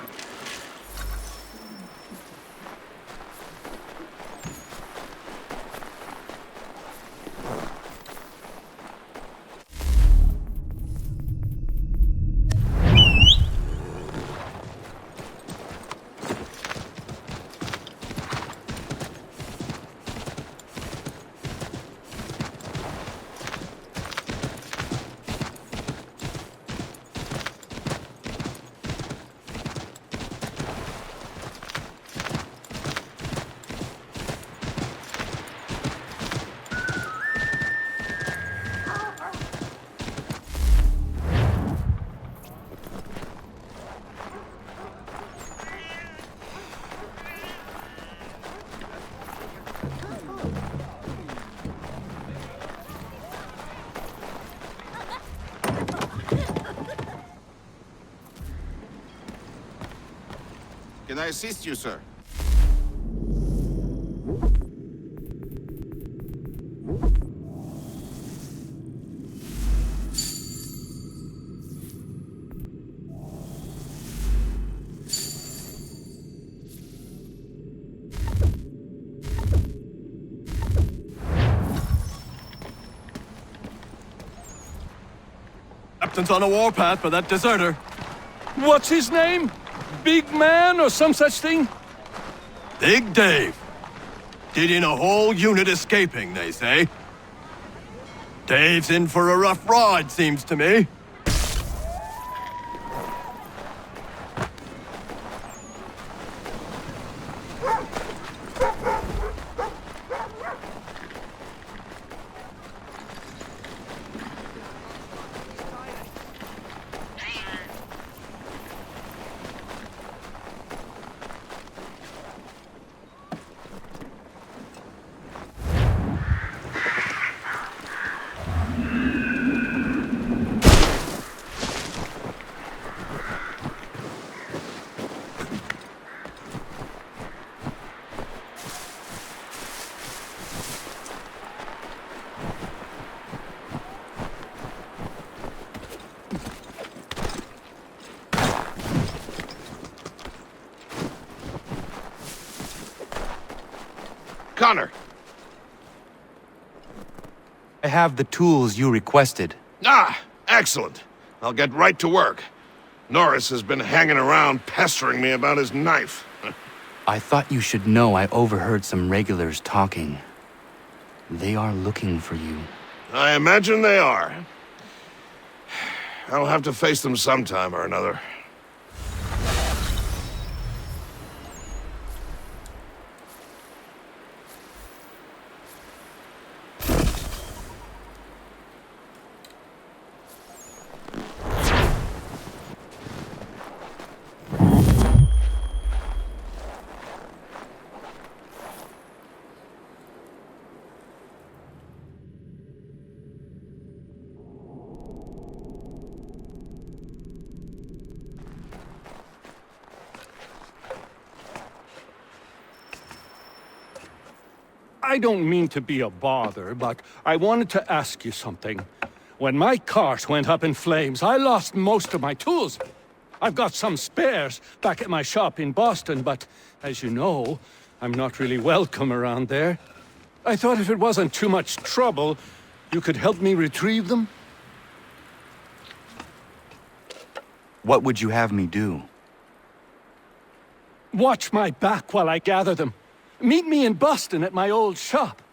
Can I assist you, sir? Captain's on a warpath for that deserter. What's his name? Big Man or some such thing? Big Dave. Leading a whole unit escaping, they say. Dave's in for a rough ride, seems to me. Connor! I have the tools you requested. Ah, excellent. I'll get right to work. Norris has been hanging around pestering me about his knife. I thought you should know I overheard some regulars talking. They are looking for you. I imagine they are. I'll have to face them sometime or another. I don't mean to be a bother, but I wanted to ask you something. When my cart went up in flames, I lost most of my tools. I've got some spares back at my shop in Boston, but as you know, I'm not really welcome around there. I thought if it wasn't too much trouble, you could help me retrieve them? What would you have me do? Watch my back while I gather them. Meet me in Boston at my old shop.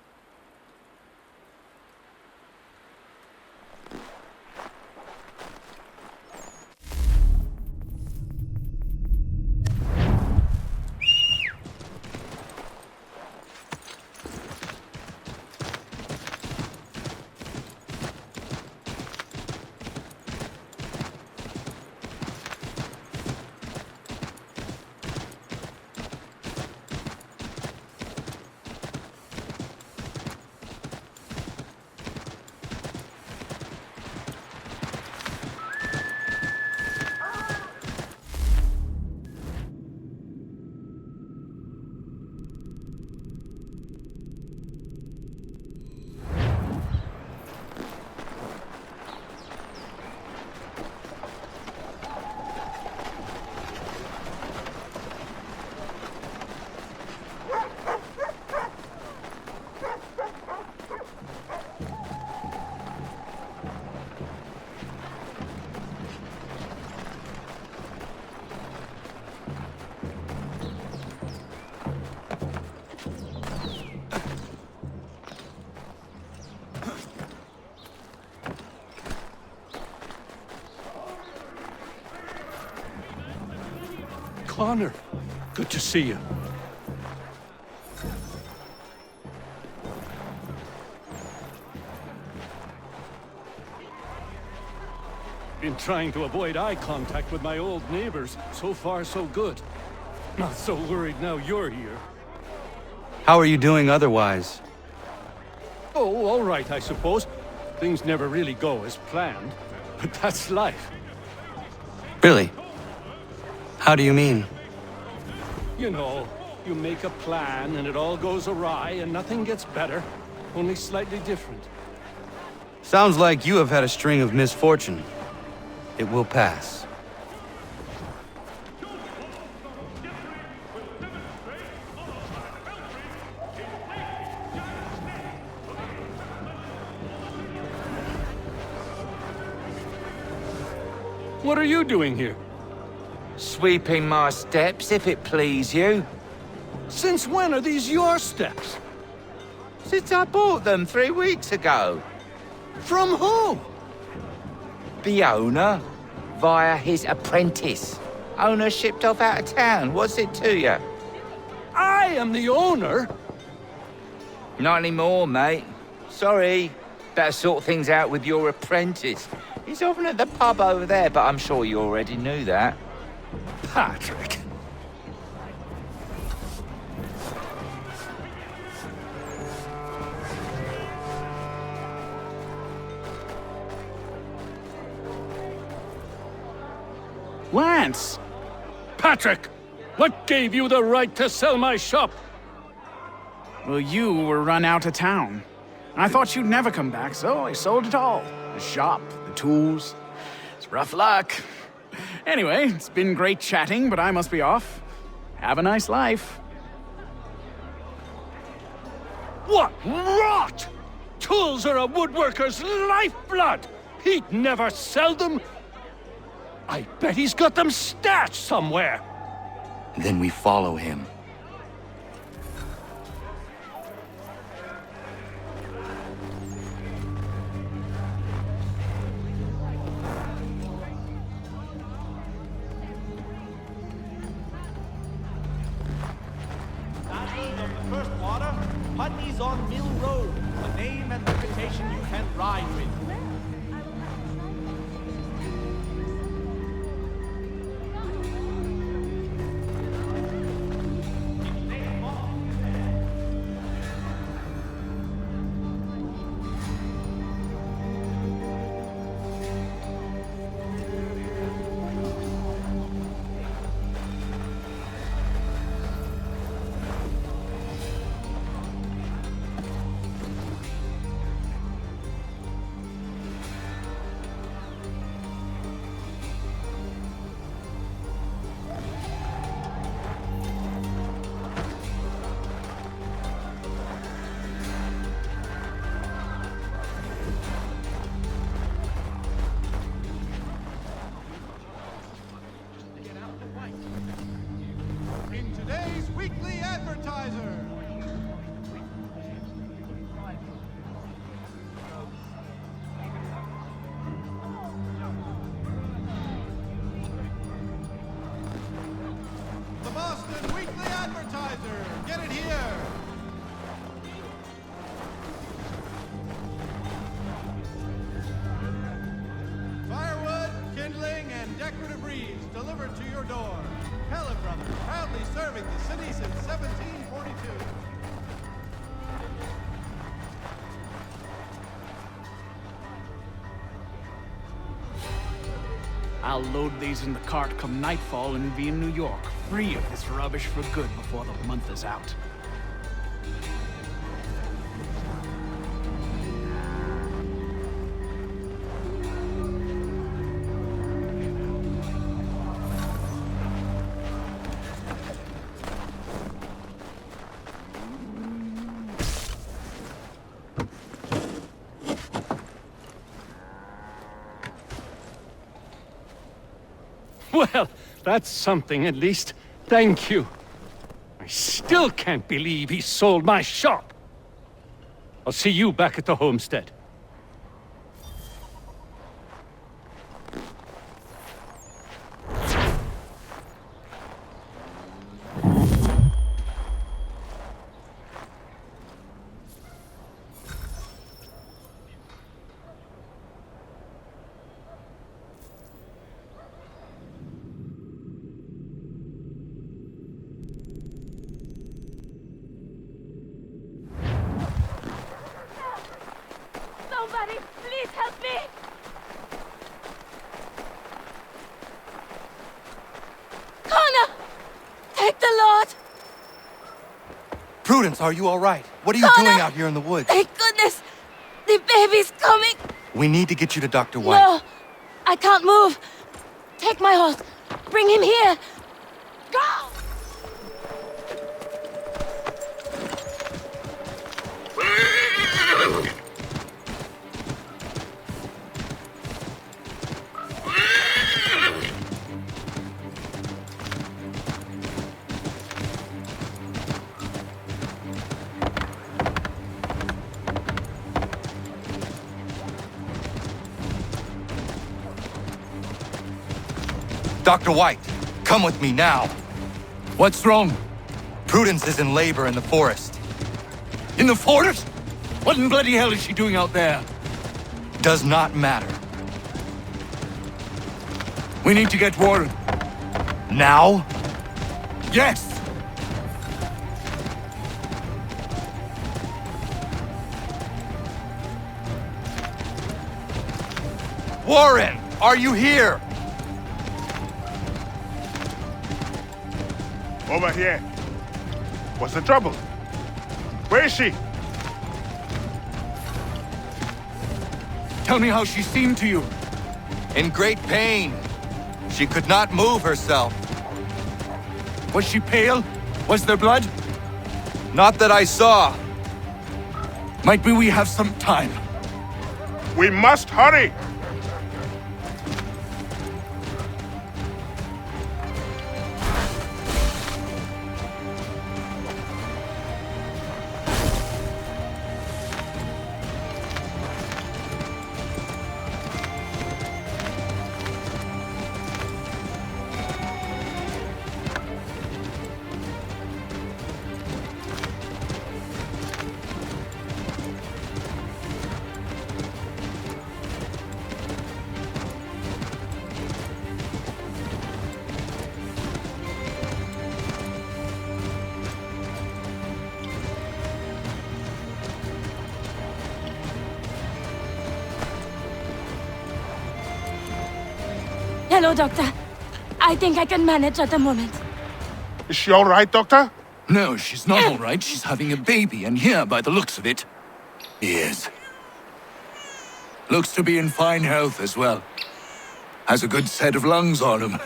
Connor. Good to see you. Been trying to avoid eye contact with my old neighbors. So far, so good. Not so worried now you're here. How are you doing otherwise? Oh, all right, I suppose. Things never really go as planned. But that's life. Really? How do you mean? You know, you make a plan and it all goes awry and nothing gets better, only slightly different. Sounds like you have had a string of misfortune. It will pass. What are you doing here? Sweeping my steps, if it please you. Since when are these your steps? Since I bought them 3 weeks ago. From who? The owner, via his apprentice. Owner shipped off out of town. What's it to you? I am the owner? Not anymore, mate. Sorry. Better sort things out with your apprentice. He's often at the pub over there, but I'm sure you already knew that. Patrick. Lance! Patrick! What gave you the right to sell my shop? Well, you were run out of town. I thought you'd never come back, so I sold it all. The shop, the tools. It's rough luck. Anyway, it's been great chatting, but I must be off. Have a nice life. What rot! Tools are a woodworker's lifeblood! He'd never sell them! I bet he's got them stashed somewhere! Then we follow him. First water, Putney's on Mill Road, a name and reputation you can ride with. I'll load these in the cart come nightfall and be in New York, free of this rubbish for good before the month is out. Well, that's something at least. Thank you. I still can't believe he sold my shop. I'll see you back at the homestead. Prudence, are you all right? What are you doing out here in the woods? Thank goodness! The baby's coming! We need to get you to Dr. White. No! I can't move! Take my horse! Bring him here! Go! Dr. White, come with me now. What's wrong? Prudence is in labor in the forest. In the forest? What in bloody hell is she doing out there? Does not matter. We need to get Warren. Now? Yes! Warren, are you here? Over here. What's the trouble? Where is she? Tell me how she seemed to you. In great pain. She could not move herself. Was she pale? Was there blood? Not that I saw. Might be we have some time. We must hurry! Hello, Doctor. I think I can manage at the moment. Is she all right, Doctor? No, she's not all right. She's having a baby, and here, by the looks of it, he is. Looks to be in fine health as well. Has a good set of lungs on him.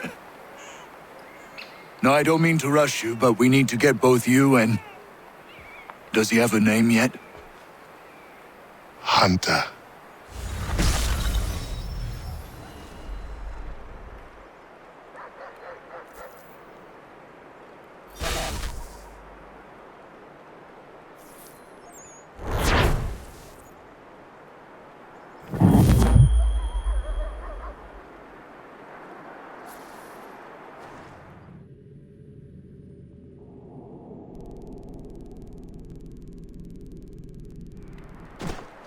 No, I don't mean to rush you, but we need to get both you and... Does he have a name yet? Hunter.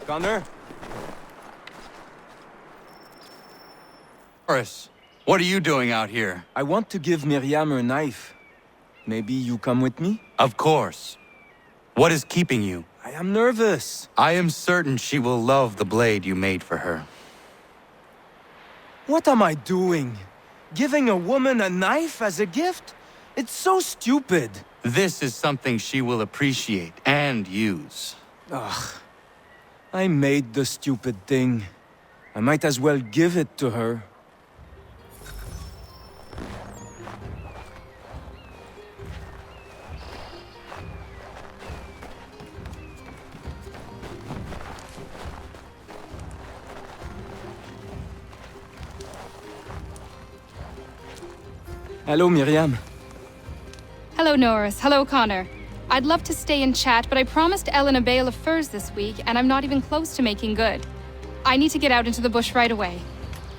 Connor? Norris, what are you doing out here? I want to give Myriam her knife. Maybe you come with me? Of course. What is keeping you? I am nervous. I am certain she will love the blade you made for her. What am I doing? Giving a woman a knife as a gift? It's so stupid. This is something she will appreciate and use. Ugh. I made the stupid thing. I might as well give it to her. Hello, Myriam. Hello, Norris. Hello, Connor. I'd love to stay and chat, but I promised Ellen a bale of furs this week, and I'm not even close to making good. I need to get out into the bush right away.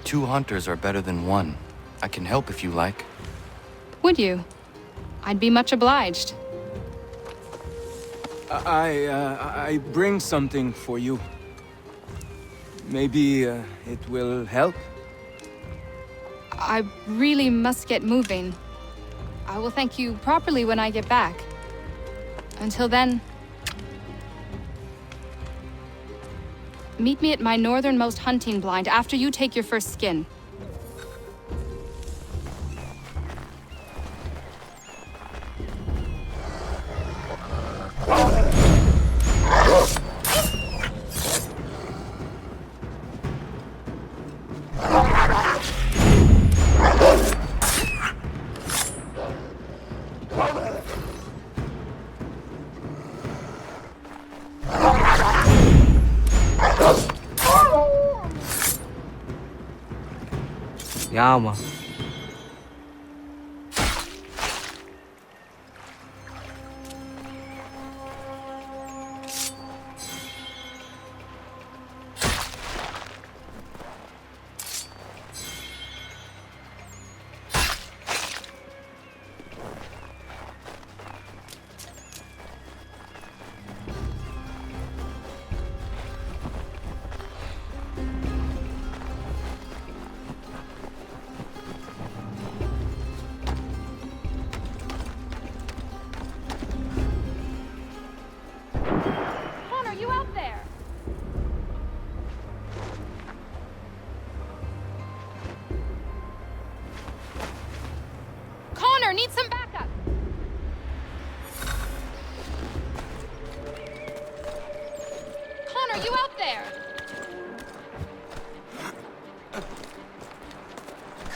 2 hunters are better than 1. I can help if you like. Would you? I'd be much obliged. I bring something for you. Maybe it will help? I really must get moving. I will thank you properly when I get back. Until then... Meet me at my northernmost hunting blind after you take your first skin. Calma. Connor, you out there? Connor, need some backup. Connor, you out there?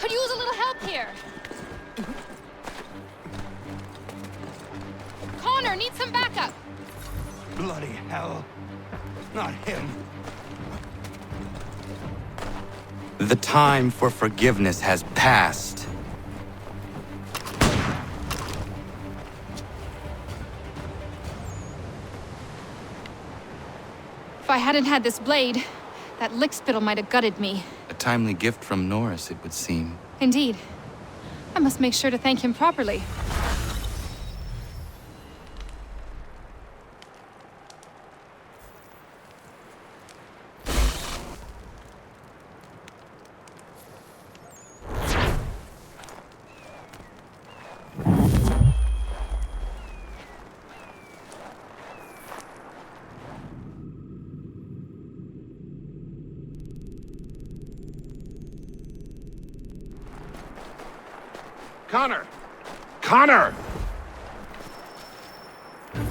Could use a little help here. Connor, need some backup. Bloody hell. Not him. The time for forgiveness has passed. If I hadn't had this blade, that lickspittle might have gutted me. A timely gift from Norris, it would seem. Indeed. I must make sure to thank him properly. Connor! Connor!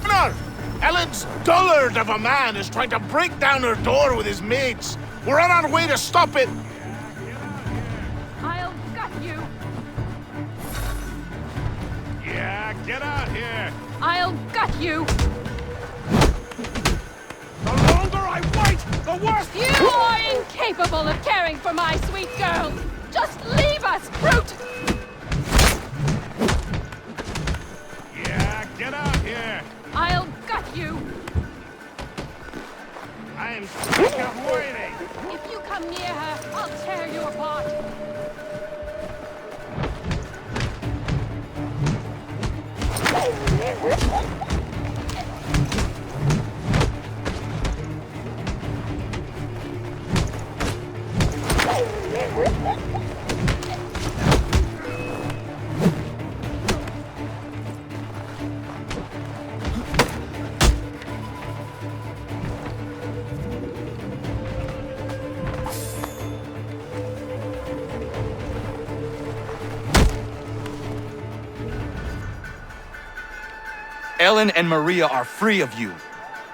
Connor! Ellen's dullard of a man is trying to break down her door with his mates. We're on our way to stop it. I'll gut you. Yeah, get out here. I'll gut you. The longer I wait, the worse. You are incapable of caring for my sweet girl. Just leave us, brute! Yeah, get out here. I'll gut you. I'm sick of waiting. If you come near her, I'll tear you apart. Ellen and Maria are free of you.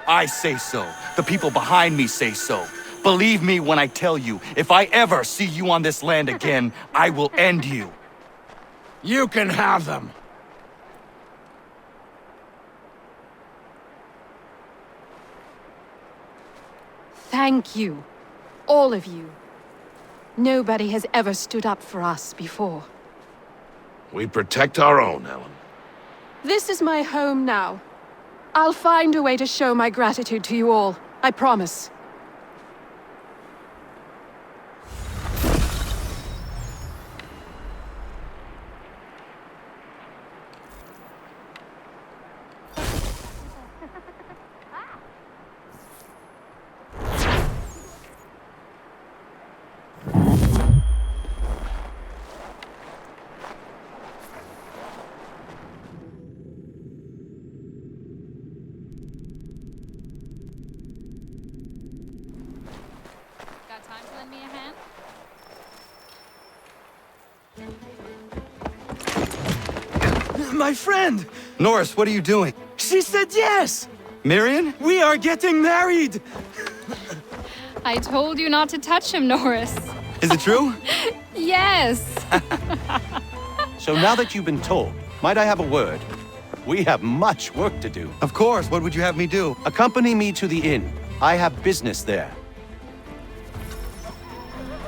I say so. The people behind me say so. Believe me when I tell you, if I ever see you on this land again, I will end you. You can have them. Thank you, all of you. Nobody has ever stood up for us before. We protect our own, Ellen. This is my home now. I'll find a way to show my gratitude to you all, I promise. Got time to lend me a hand? My friend! Norris, what are you doing? She said yes! Myriam? We are getting married! I told you not to touch him, Norris. Is it true? Yes! So now that you've been told, might I have a word? We have much work to do. Of course, what would you have me do? Accompany me to the inn. I have business there.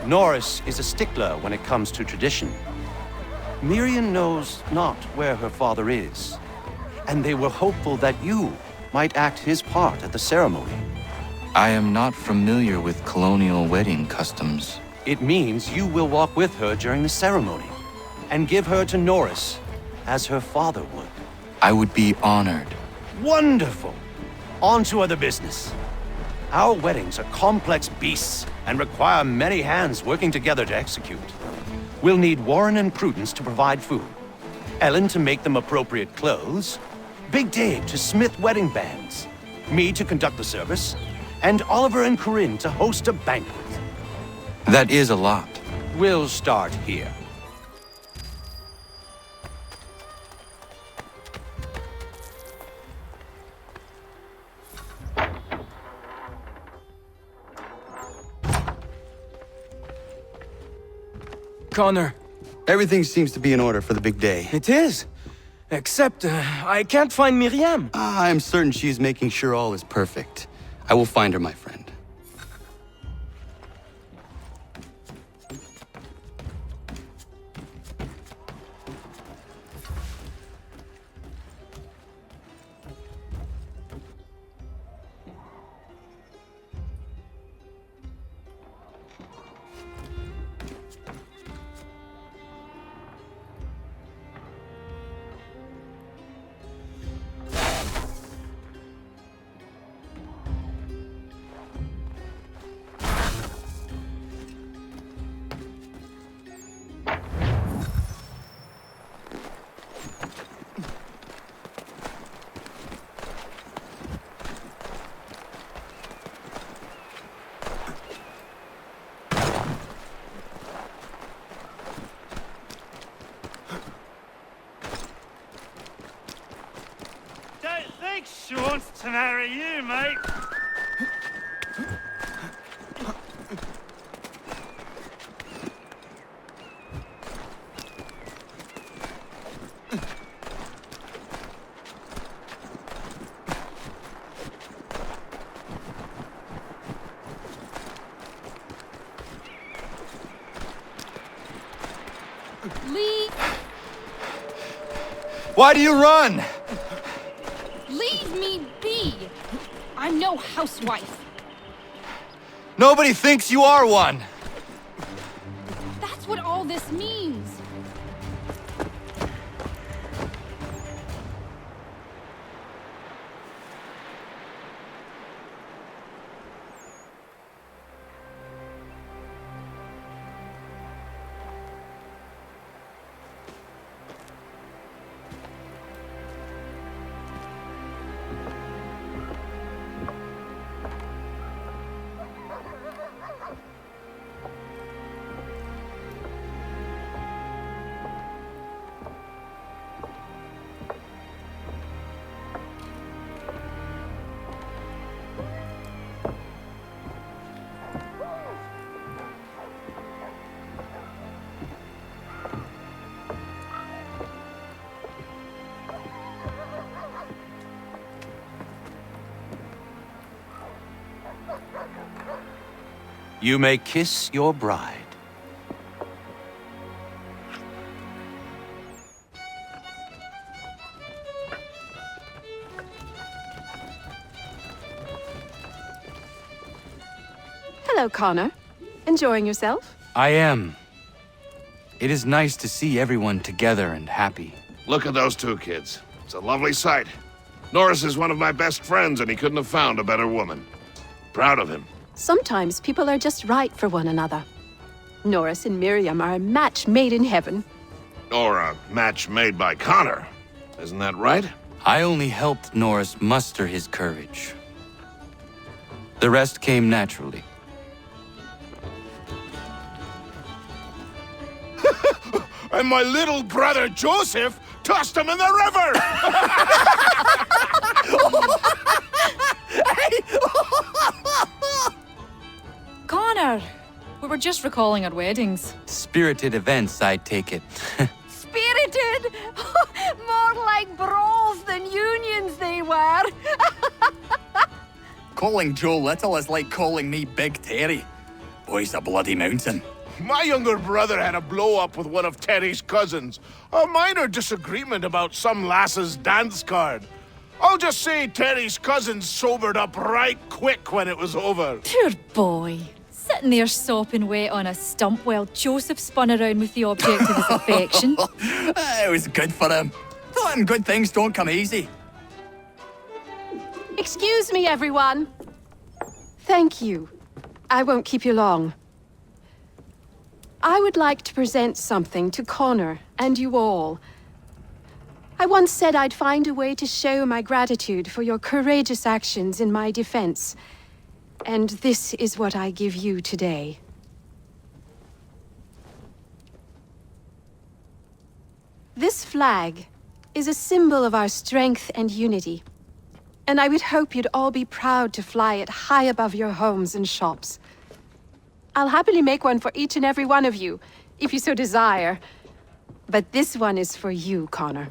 Norris is a stickler when it comes to tradition. Myriam knows not where her father is, and they were hopeful that you might act his part at the ceremony. I am not familiar with colonial wedding customs. It means you will walk with her during the ceremony, and give her to Norris, as her father would. I would be honored. Wonderful! On to other business. Our weddings are complex beasts, and require many hands working together to execute. We'll need Warren and Prudence to provide food, Ellen to make them appropriate clothes, Big Dave to smith wedding bands, me to conduct the service, and Oliver and Corinne to host a banquet. That is a lot. We'll start here. Connor. Everything seems to be in order for the big day. It is. Except, I can't find Myriam. I'm certain she's making sure all is perfect. I will find her, my friend. She wants to marry you, mate. Leave. Why do you run? Leave me be. I'm no housewife. Nobody thinks you are one. That's what all this means. You may kiss your bride. Hello, Connor. Enjoying yourself? I am. It is nice to see everyone together and happy. Look at those two kids. It's a lovely sight. Norris is one of my best friends, and he couldn't have found a better woman. Proud of him. Sometimes people are just right for one another. Norris and Myriam are a match made in heaven. Or a match made by Connor. Isn't that right? I only helped Norris muster his courage. The rest came naturally. And my little brother Joseph tossed him in the river! Connor! We were just recalling our weddings. Spirited events, I take it. Spirited! More like brawls than unions they were. Calling Joe Little is like calling me Big Terry. Boy's a bloody mountain. My younger brother had a blow-up with one of Terry's cousins. A minor disagreement about some lass's dance card. I'll just say Terry's cousins sobered up right quick when it was over. Poor boy. Sitting there sopping wet on a stump while Joseph spun around with the object of his affection. It was good for him. Thought him good things don't come easy. Excuse me, everyone. Thank you. I won't keep you long. I would like to present something to Connor and you all. I once said I'd find a way to show my gratitude for your courageous actions in my defense. And this is what I give you today. This flag is a symbol of our strength and unity. And I would hope you'd all be proud to fly it high above your homes and shops. I'll happily make one for each and every one of you, if you so desire. But this one is for you, Connor.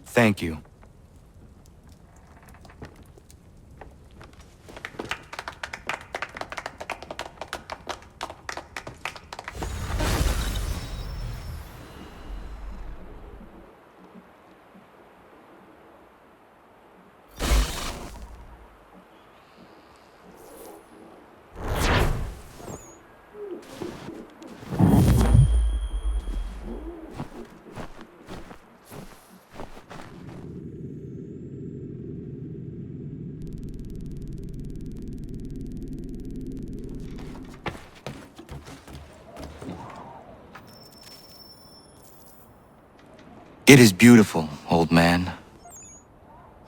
Thank you. It is beautiful, old man.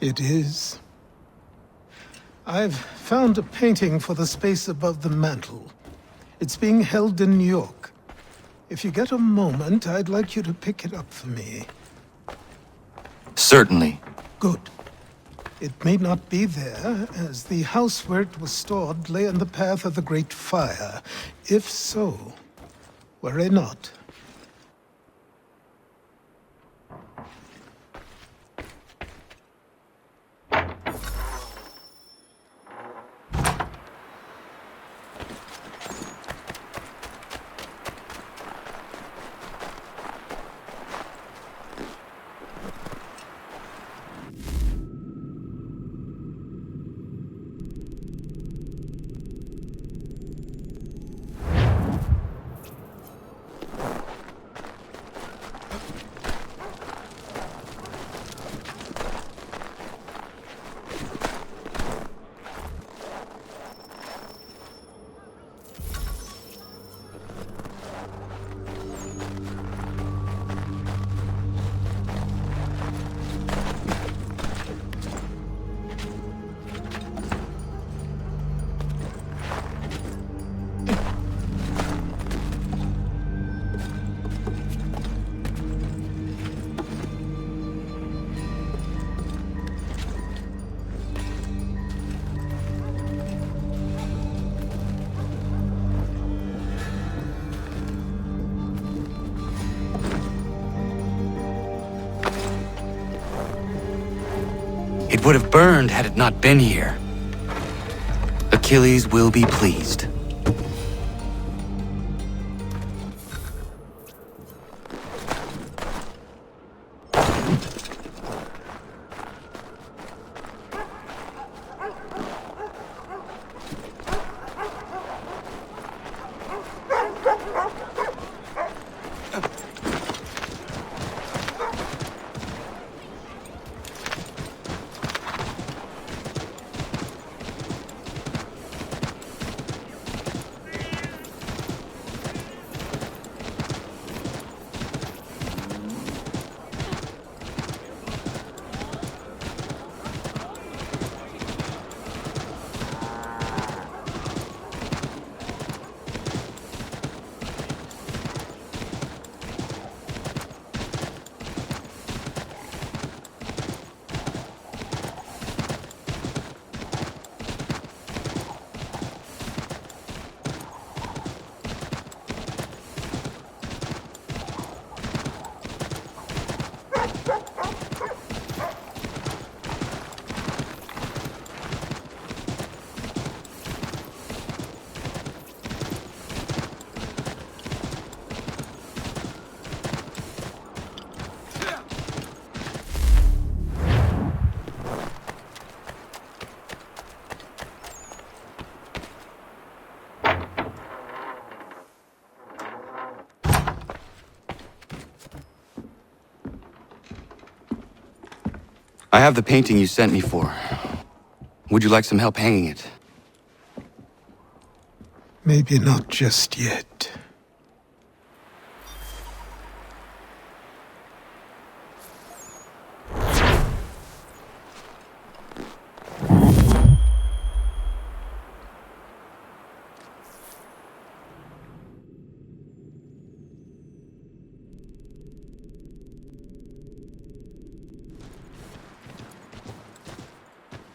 It is. I've found a painting for the space above the mantle. It's being held in New York. If you get a moment, I'd like you to pick it up for me. Certainly. Good. It may not be there, as the house where it was stored lay in the path of the Great Fire. If so, worry not. It would have burned had it not been here. Achilles will be pleased. I have the painting you sent me for. Would you like some help hanging it? Maybe not just yet.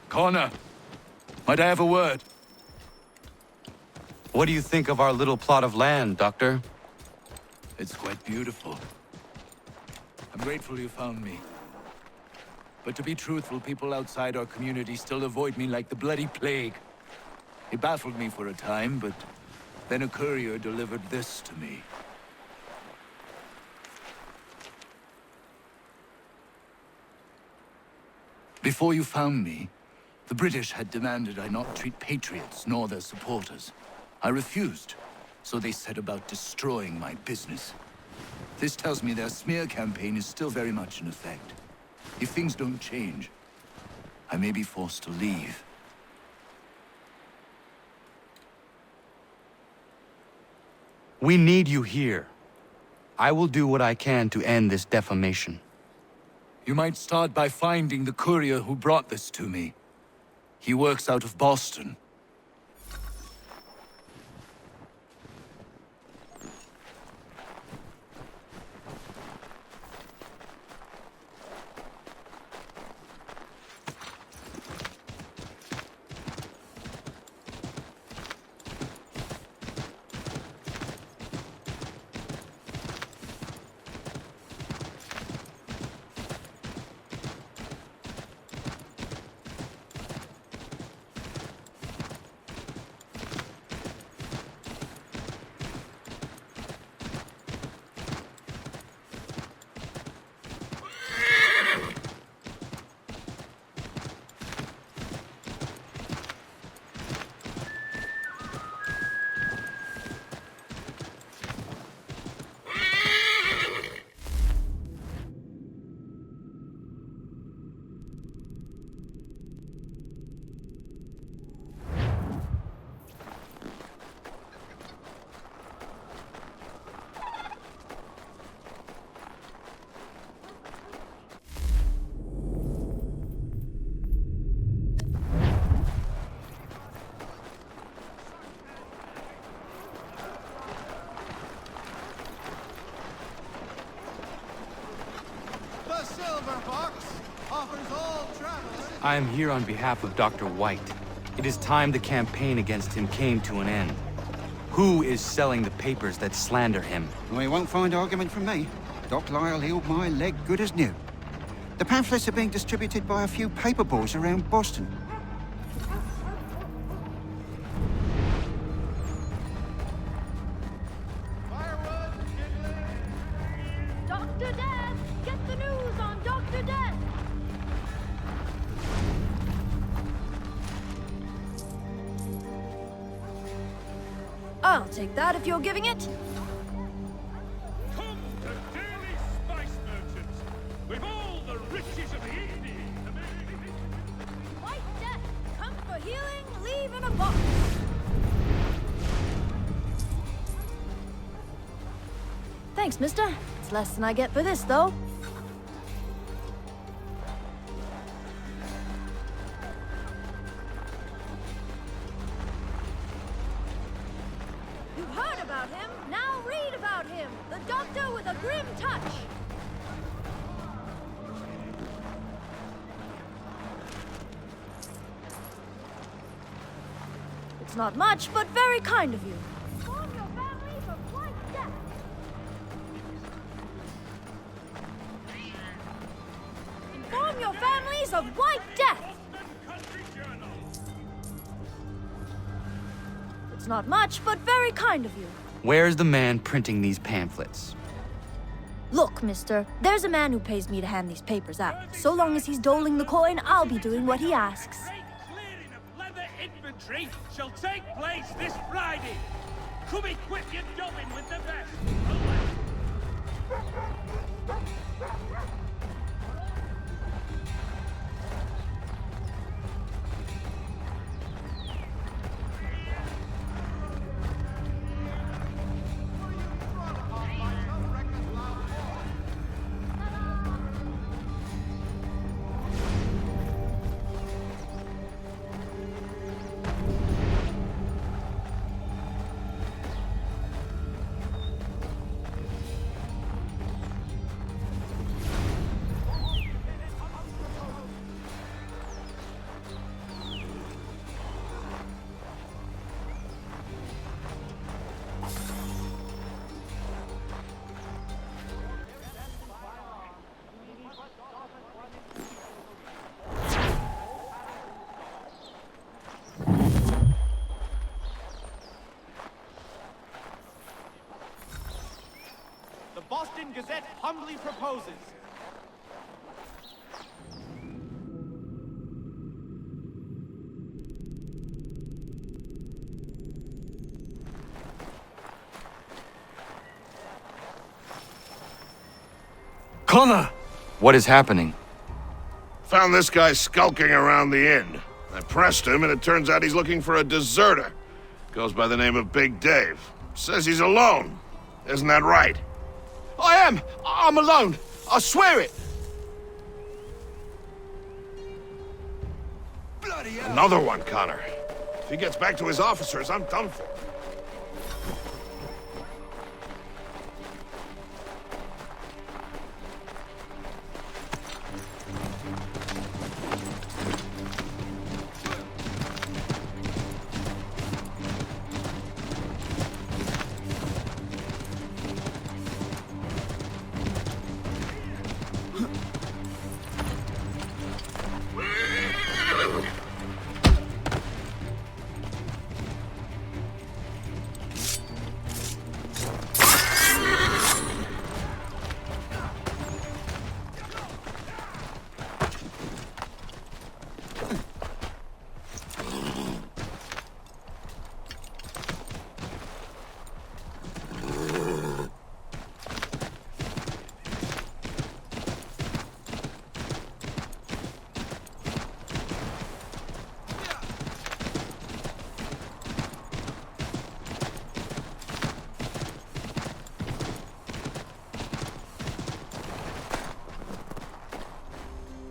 Connor, might I have a word? What do you think of our little plot of land, Doctor? It's quite beautiful. I'm grateful you found me. But to be truthful, people outside our community still avoid me like the bloody plague. It baffled me for a time, but then a courier delivered this to me. Before you found me, the British had demanded I not treat patriots nor their supporters. I refused, so they set about destroying my business. This tells me their smear campaign is still very much in effect. If things don't change, I may be forced to leave. We need you here. I will do what I can to end this defamation. You might start by finding the courier who brought this to me. He works out of Boston. I am here on behalf of Dr. White. It is time the campaign against him came to an end. Who is selling the papers that slander him? Well, you won't find argument from me. Doc Lyle healed my leg good as new. The pamphlets are being distributed by a few paper boys around Boston. Dr. Death! Get the news on Dr. Death! I'll take that if you're giving it. Come to daily spice merchants with all the riches of the evening. White Death, come for healing, leave in a box. Thanks, mister. It's less than I get for this, though. You've heard about him. Now read about him. The doctor with a grim touch. It's not much, but very kind of you. Inform your families of White Death. Inform your families of White Death. It's not much, but very kind of you. Where's the man printing these pamphlets? Look, mister, there's a man who pays me to hand these papers out. So long as he's doling the coin, I'll be doing what he asks. Leather infantry shall take place this Friday. Come equip your going with the best. Gazette humbly proposes. Connor! What is happening? Found this guy skulking around the inn. I pressed him, and it turns out he's looking for a deserter. Goes by the name of Big Dave. Says he's alone. Isn't that right? I am! I'm alone! I swear it! Another one, Connor. If he gets back to his officers, I'm done for.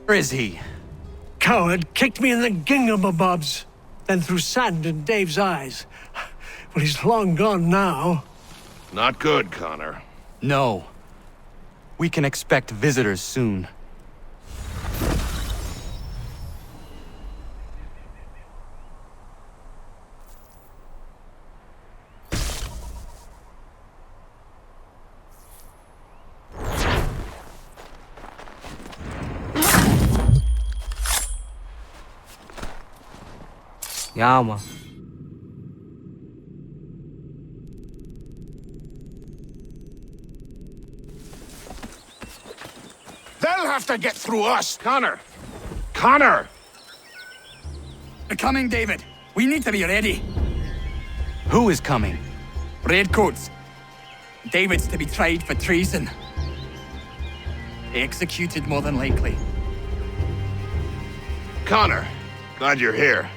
Where is he? Coward kicked me in the gingamabobs, then threw sand in Dave's eyes. Well, he's long gone now. Not good, Connor. No. We can expect visitors soon. Ja, man. They'll have to get through us! Connor! Connor! They're coming, David. We need to be ready. Who is coming? Redcoats. David's to be tried for treason. Executed, more than likely. Connor, glad you're here.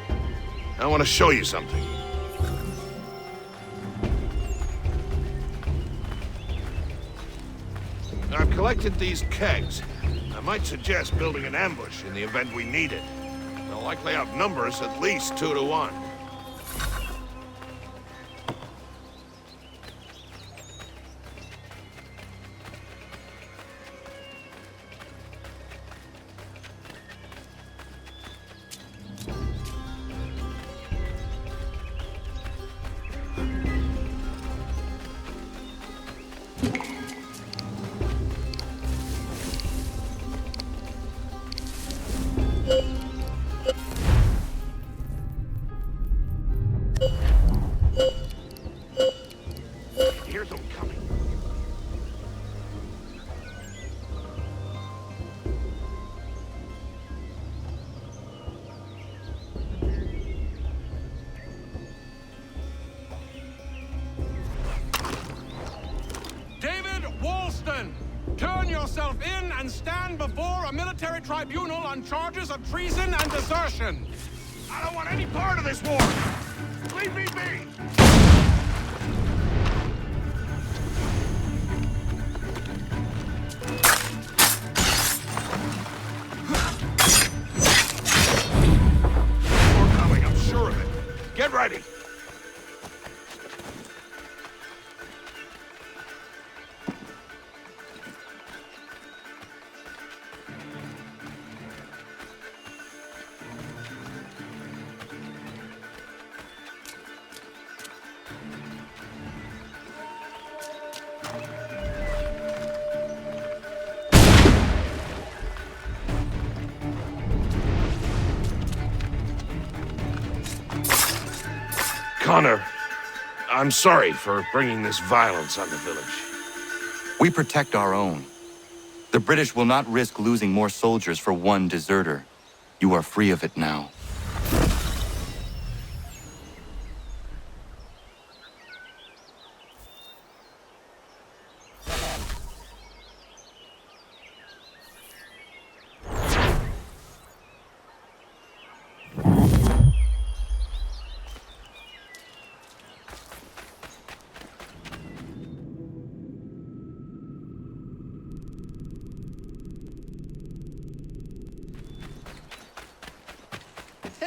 I want to show you something. I've collected these kegs. I might suggest building an ambush in the event we need it. They'll likely outnumber us at least 2 to 1. Here's them coming. David Woolston, turn yourself in and stand before a military tribunal on charges of treason and desertion. I don't want any part of this war! Leave me be! More coming, I'm sure of it. Get ready! Connor, I'm sorry for bringing this violence on the village. We protect our own. The British will not risk losing more soldiers for one deserter. You are free of it now.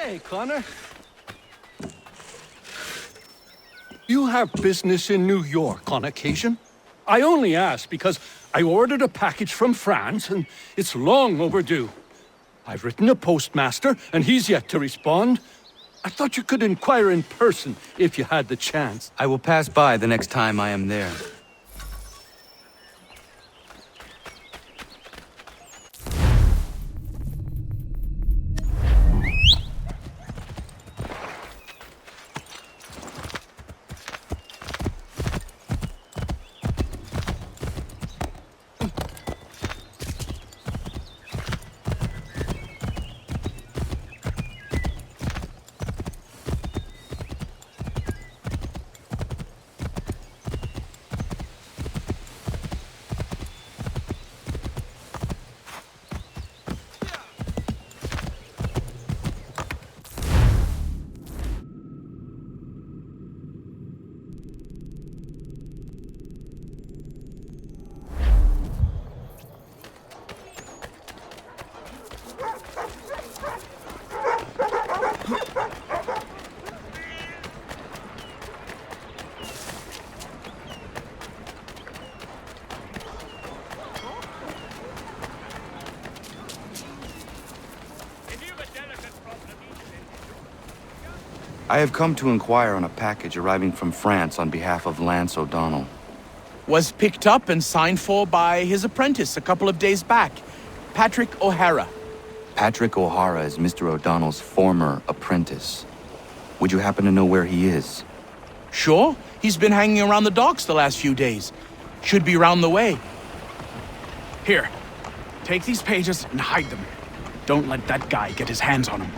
Hey, Connor. You have business in New York on occasion? I only ask because I ordered a package from France and it's long overdue. I've written a postmaster and he's yet to respond. I thought you could inquire in person if you had the chance. I will pass by the next time I am there. I have come to inquire on a package arriving from France on behalf of Lance O'Donnell. Was picked up and signed for by his apprentice a couple of days back, Patrick O'Hara. Patrick O'Hara is Mr. O'Donnell's former apprentice. Would you happen to know where he is? Sure, he's been hanging around the docks the last few days. Should be round the way. Here, take these pages and hide them. Don't let that guy get his hands on them.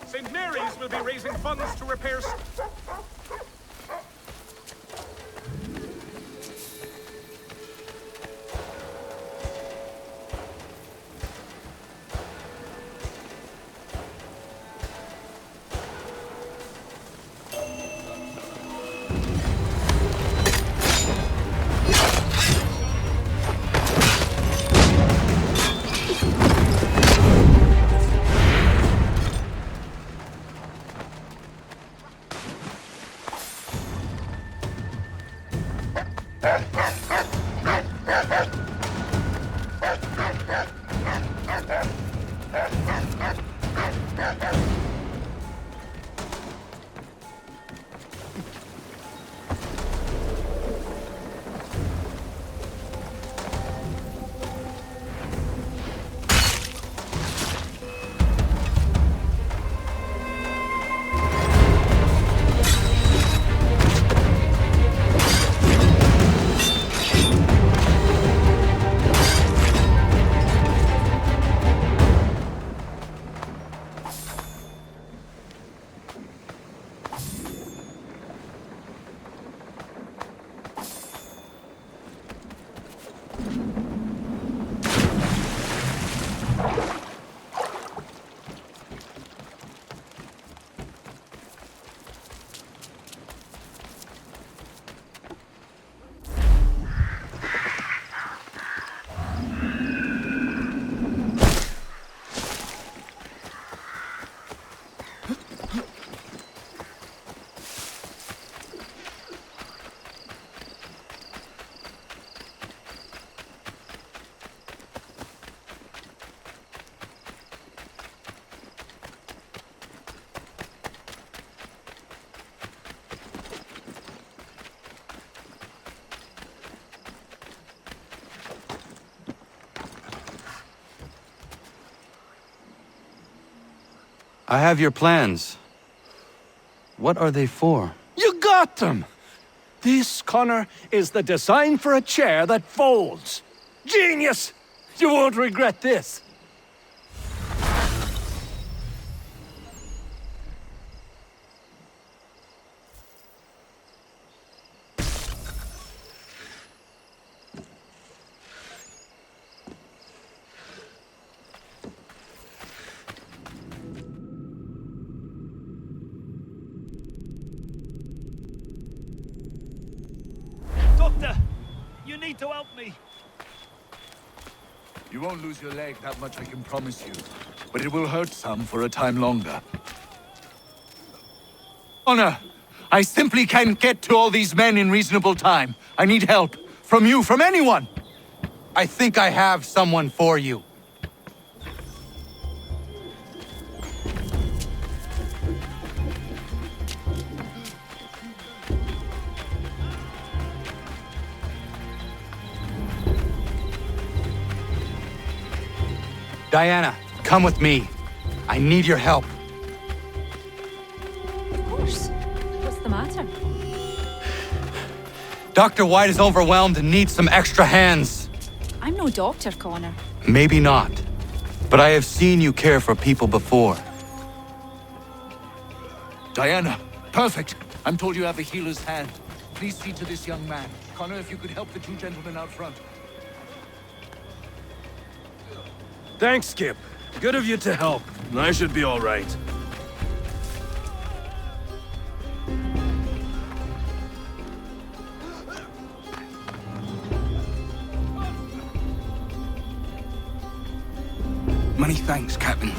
St. Mary's will be raising funds to repair... I have your plans. What are they for? You got them! This, Connor, is the design for a chair that folds. Genius! You won't regret this. Doctor, you need to help me. You won't lose your leg, that much I can promise you. But it will hurt some for a time longer. Honor, I simply can't get to all these men in reasonable time. I need help. From you, from anyone! I think I have someone for you. Diana, come with me. I need your help. Of course. What's the matter? Dr. White is overwhelmed and needs some extra hands. I'm no doctor, Connor. Maybe not. But I have seen you care for people before. Diana, perfect. I'm told you have a healer's hand. Please see to this young man. Connor, if you could help the two gentlemen out front. Thanks, Skip. Good of you to help. I should be all right. Many thanks, Captain.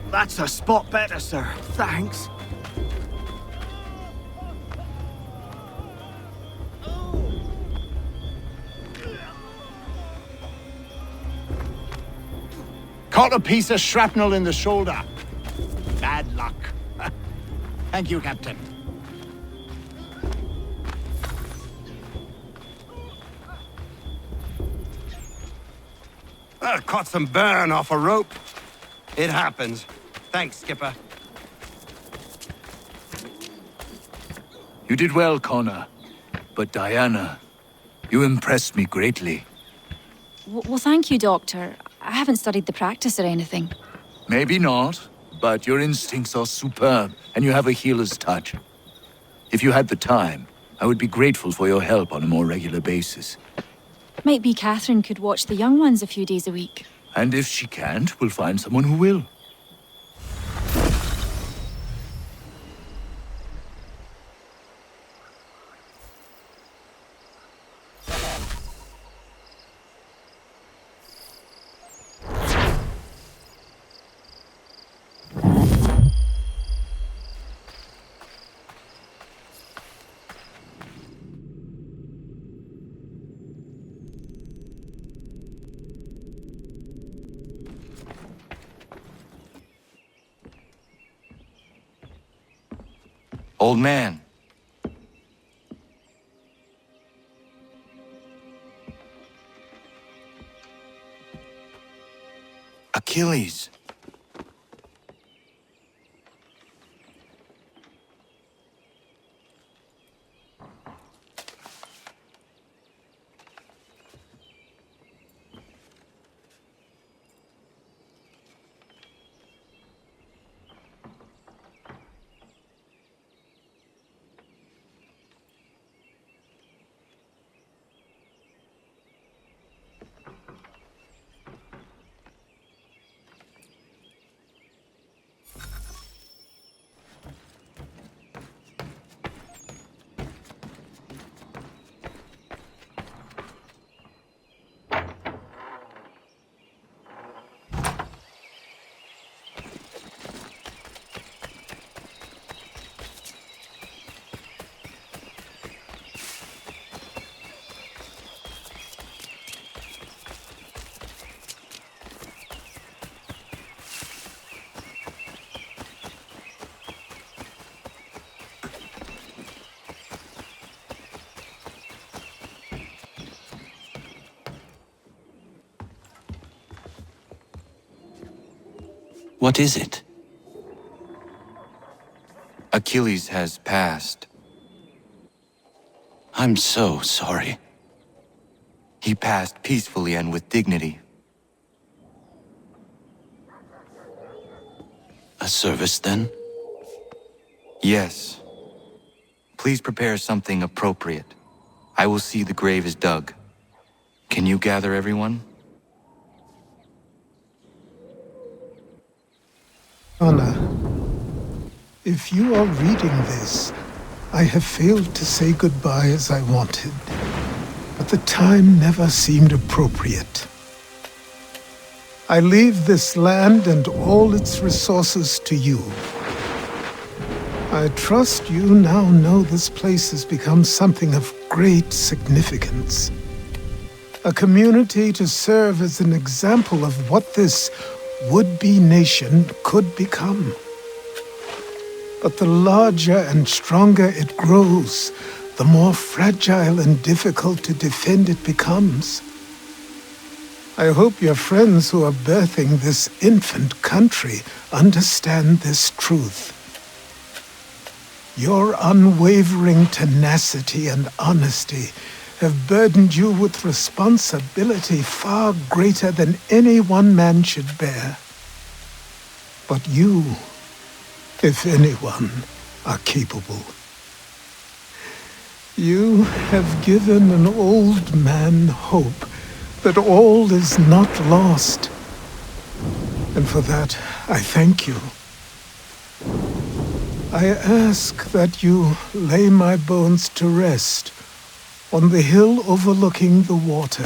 That's a spot better, sir. Thanks. Caught a piece of shrapnel in the shoulder. Bad luck. Thank you, Captain. Caught some burn off a rope. It happens. Thanks, Skipper. You did well, Connor. But Diana, you impressed me greatly. Well, thank you, Doctor. I haven't studied the practice or anything. Maybe not, but your instincts are superb, and you have a healer's touch. If you had the time, I would be grateful for your help on a more regular basis. Might be Catherine could watch the young ones a few days a week. And if she can't, we'll find someone who will. Old man. Achilles. What is it? Achilles has passed. I'm so sorry. He passed peacefully and with dignity. A service, then? Yes. Please prepare something appropriate. I will see the grave is dug. Can you gather everyone? Anna, if you are reading this, I have failed to say goodbye as I wanted, but the time never seemed appropriate. I leave this land and all its resources to you. I trust you now know this place has become something of great significance. A community to serve as an example of what this would-be nation could become. But the larger and stronger it grows, the more fragile and difficult to defend it becomes. I hope your friends who are birthing this infant country understand this truth. Your unwavering tenacity and honesty have burdened you with responsibility far greater than any one man should bear. But you, if anyone, are capable. You have given an old man hope that all is not lost. And for that, I thank you. I ask that you lay my bones to rest on the hill overlooking the water.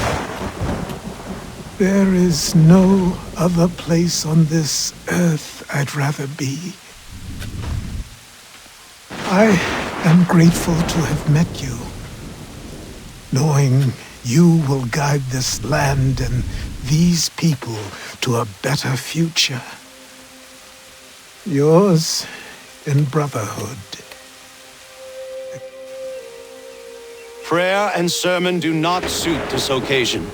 There is no other place on this earth I'd rather be. I am grateful to have met you, knowing you will guide this land and these people to a better future. Yours in brotherhood. Prayer and sermon do not suit this occasion.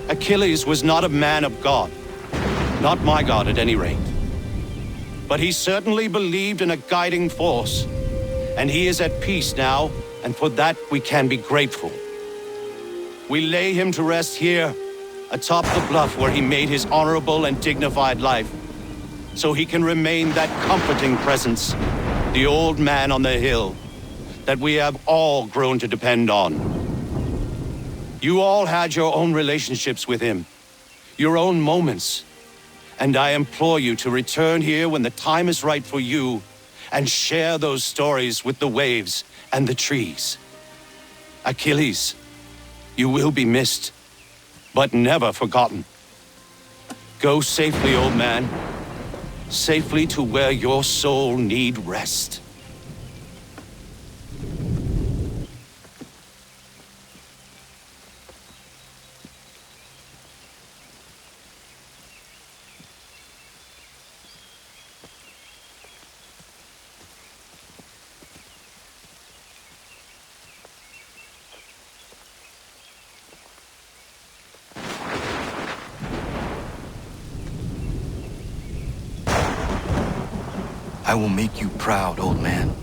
Achilles was not a man of God. Not my God, at any rate. But he certainly believed in a guiding force. And he is at peace now, and for that we can be grateful. We lay him to rest here, atop the bluff where he made his honorable and dignified life, so he can remain that comforting presence, the old man on the hill, that we have all grown to depend on. You all had your own relationships with him, your own moments, and I implore you to return here when the time is right for you and share those stories with the waves and the trees. Achilles, you will be missed, but never forgotten. Go safely, old man, safely to where your soul need rest. I will make you proud, old man.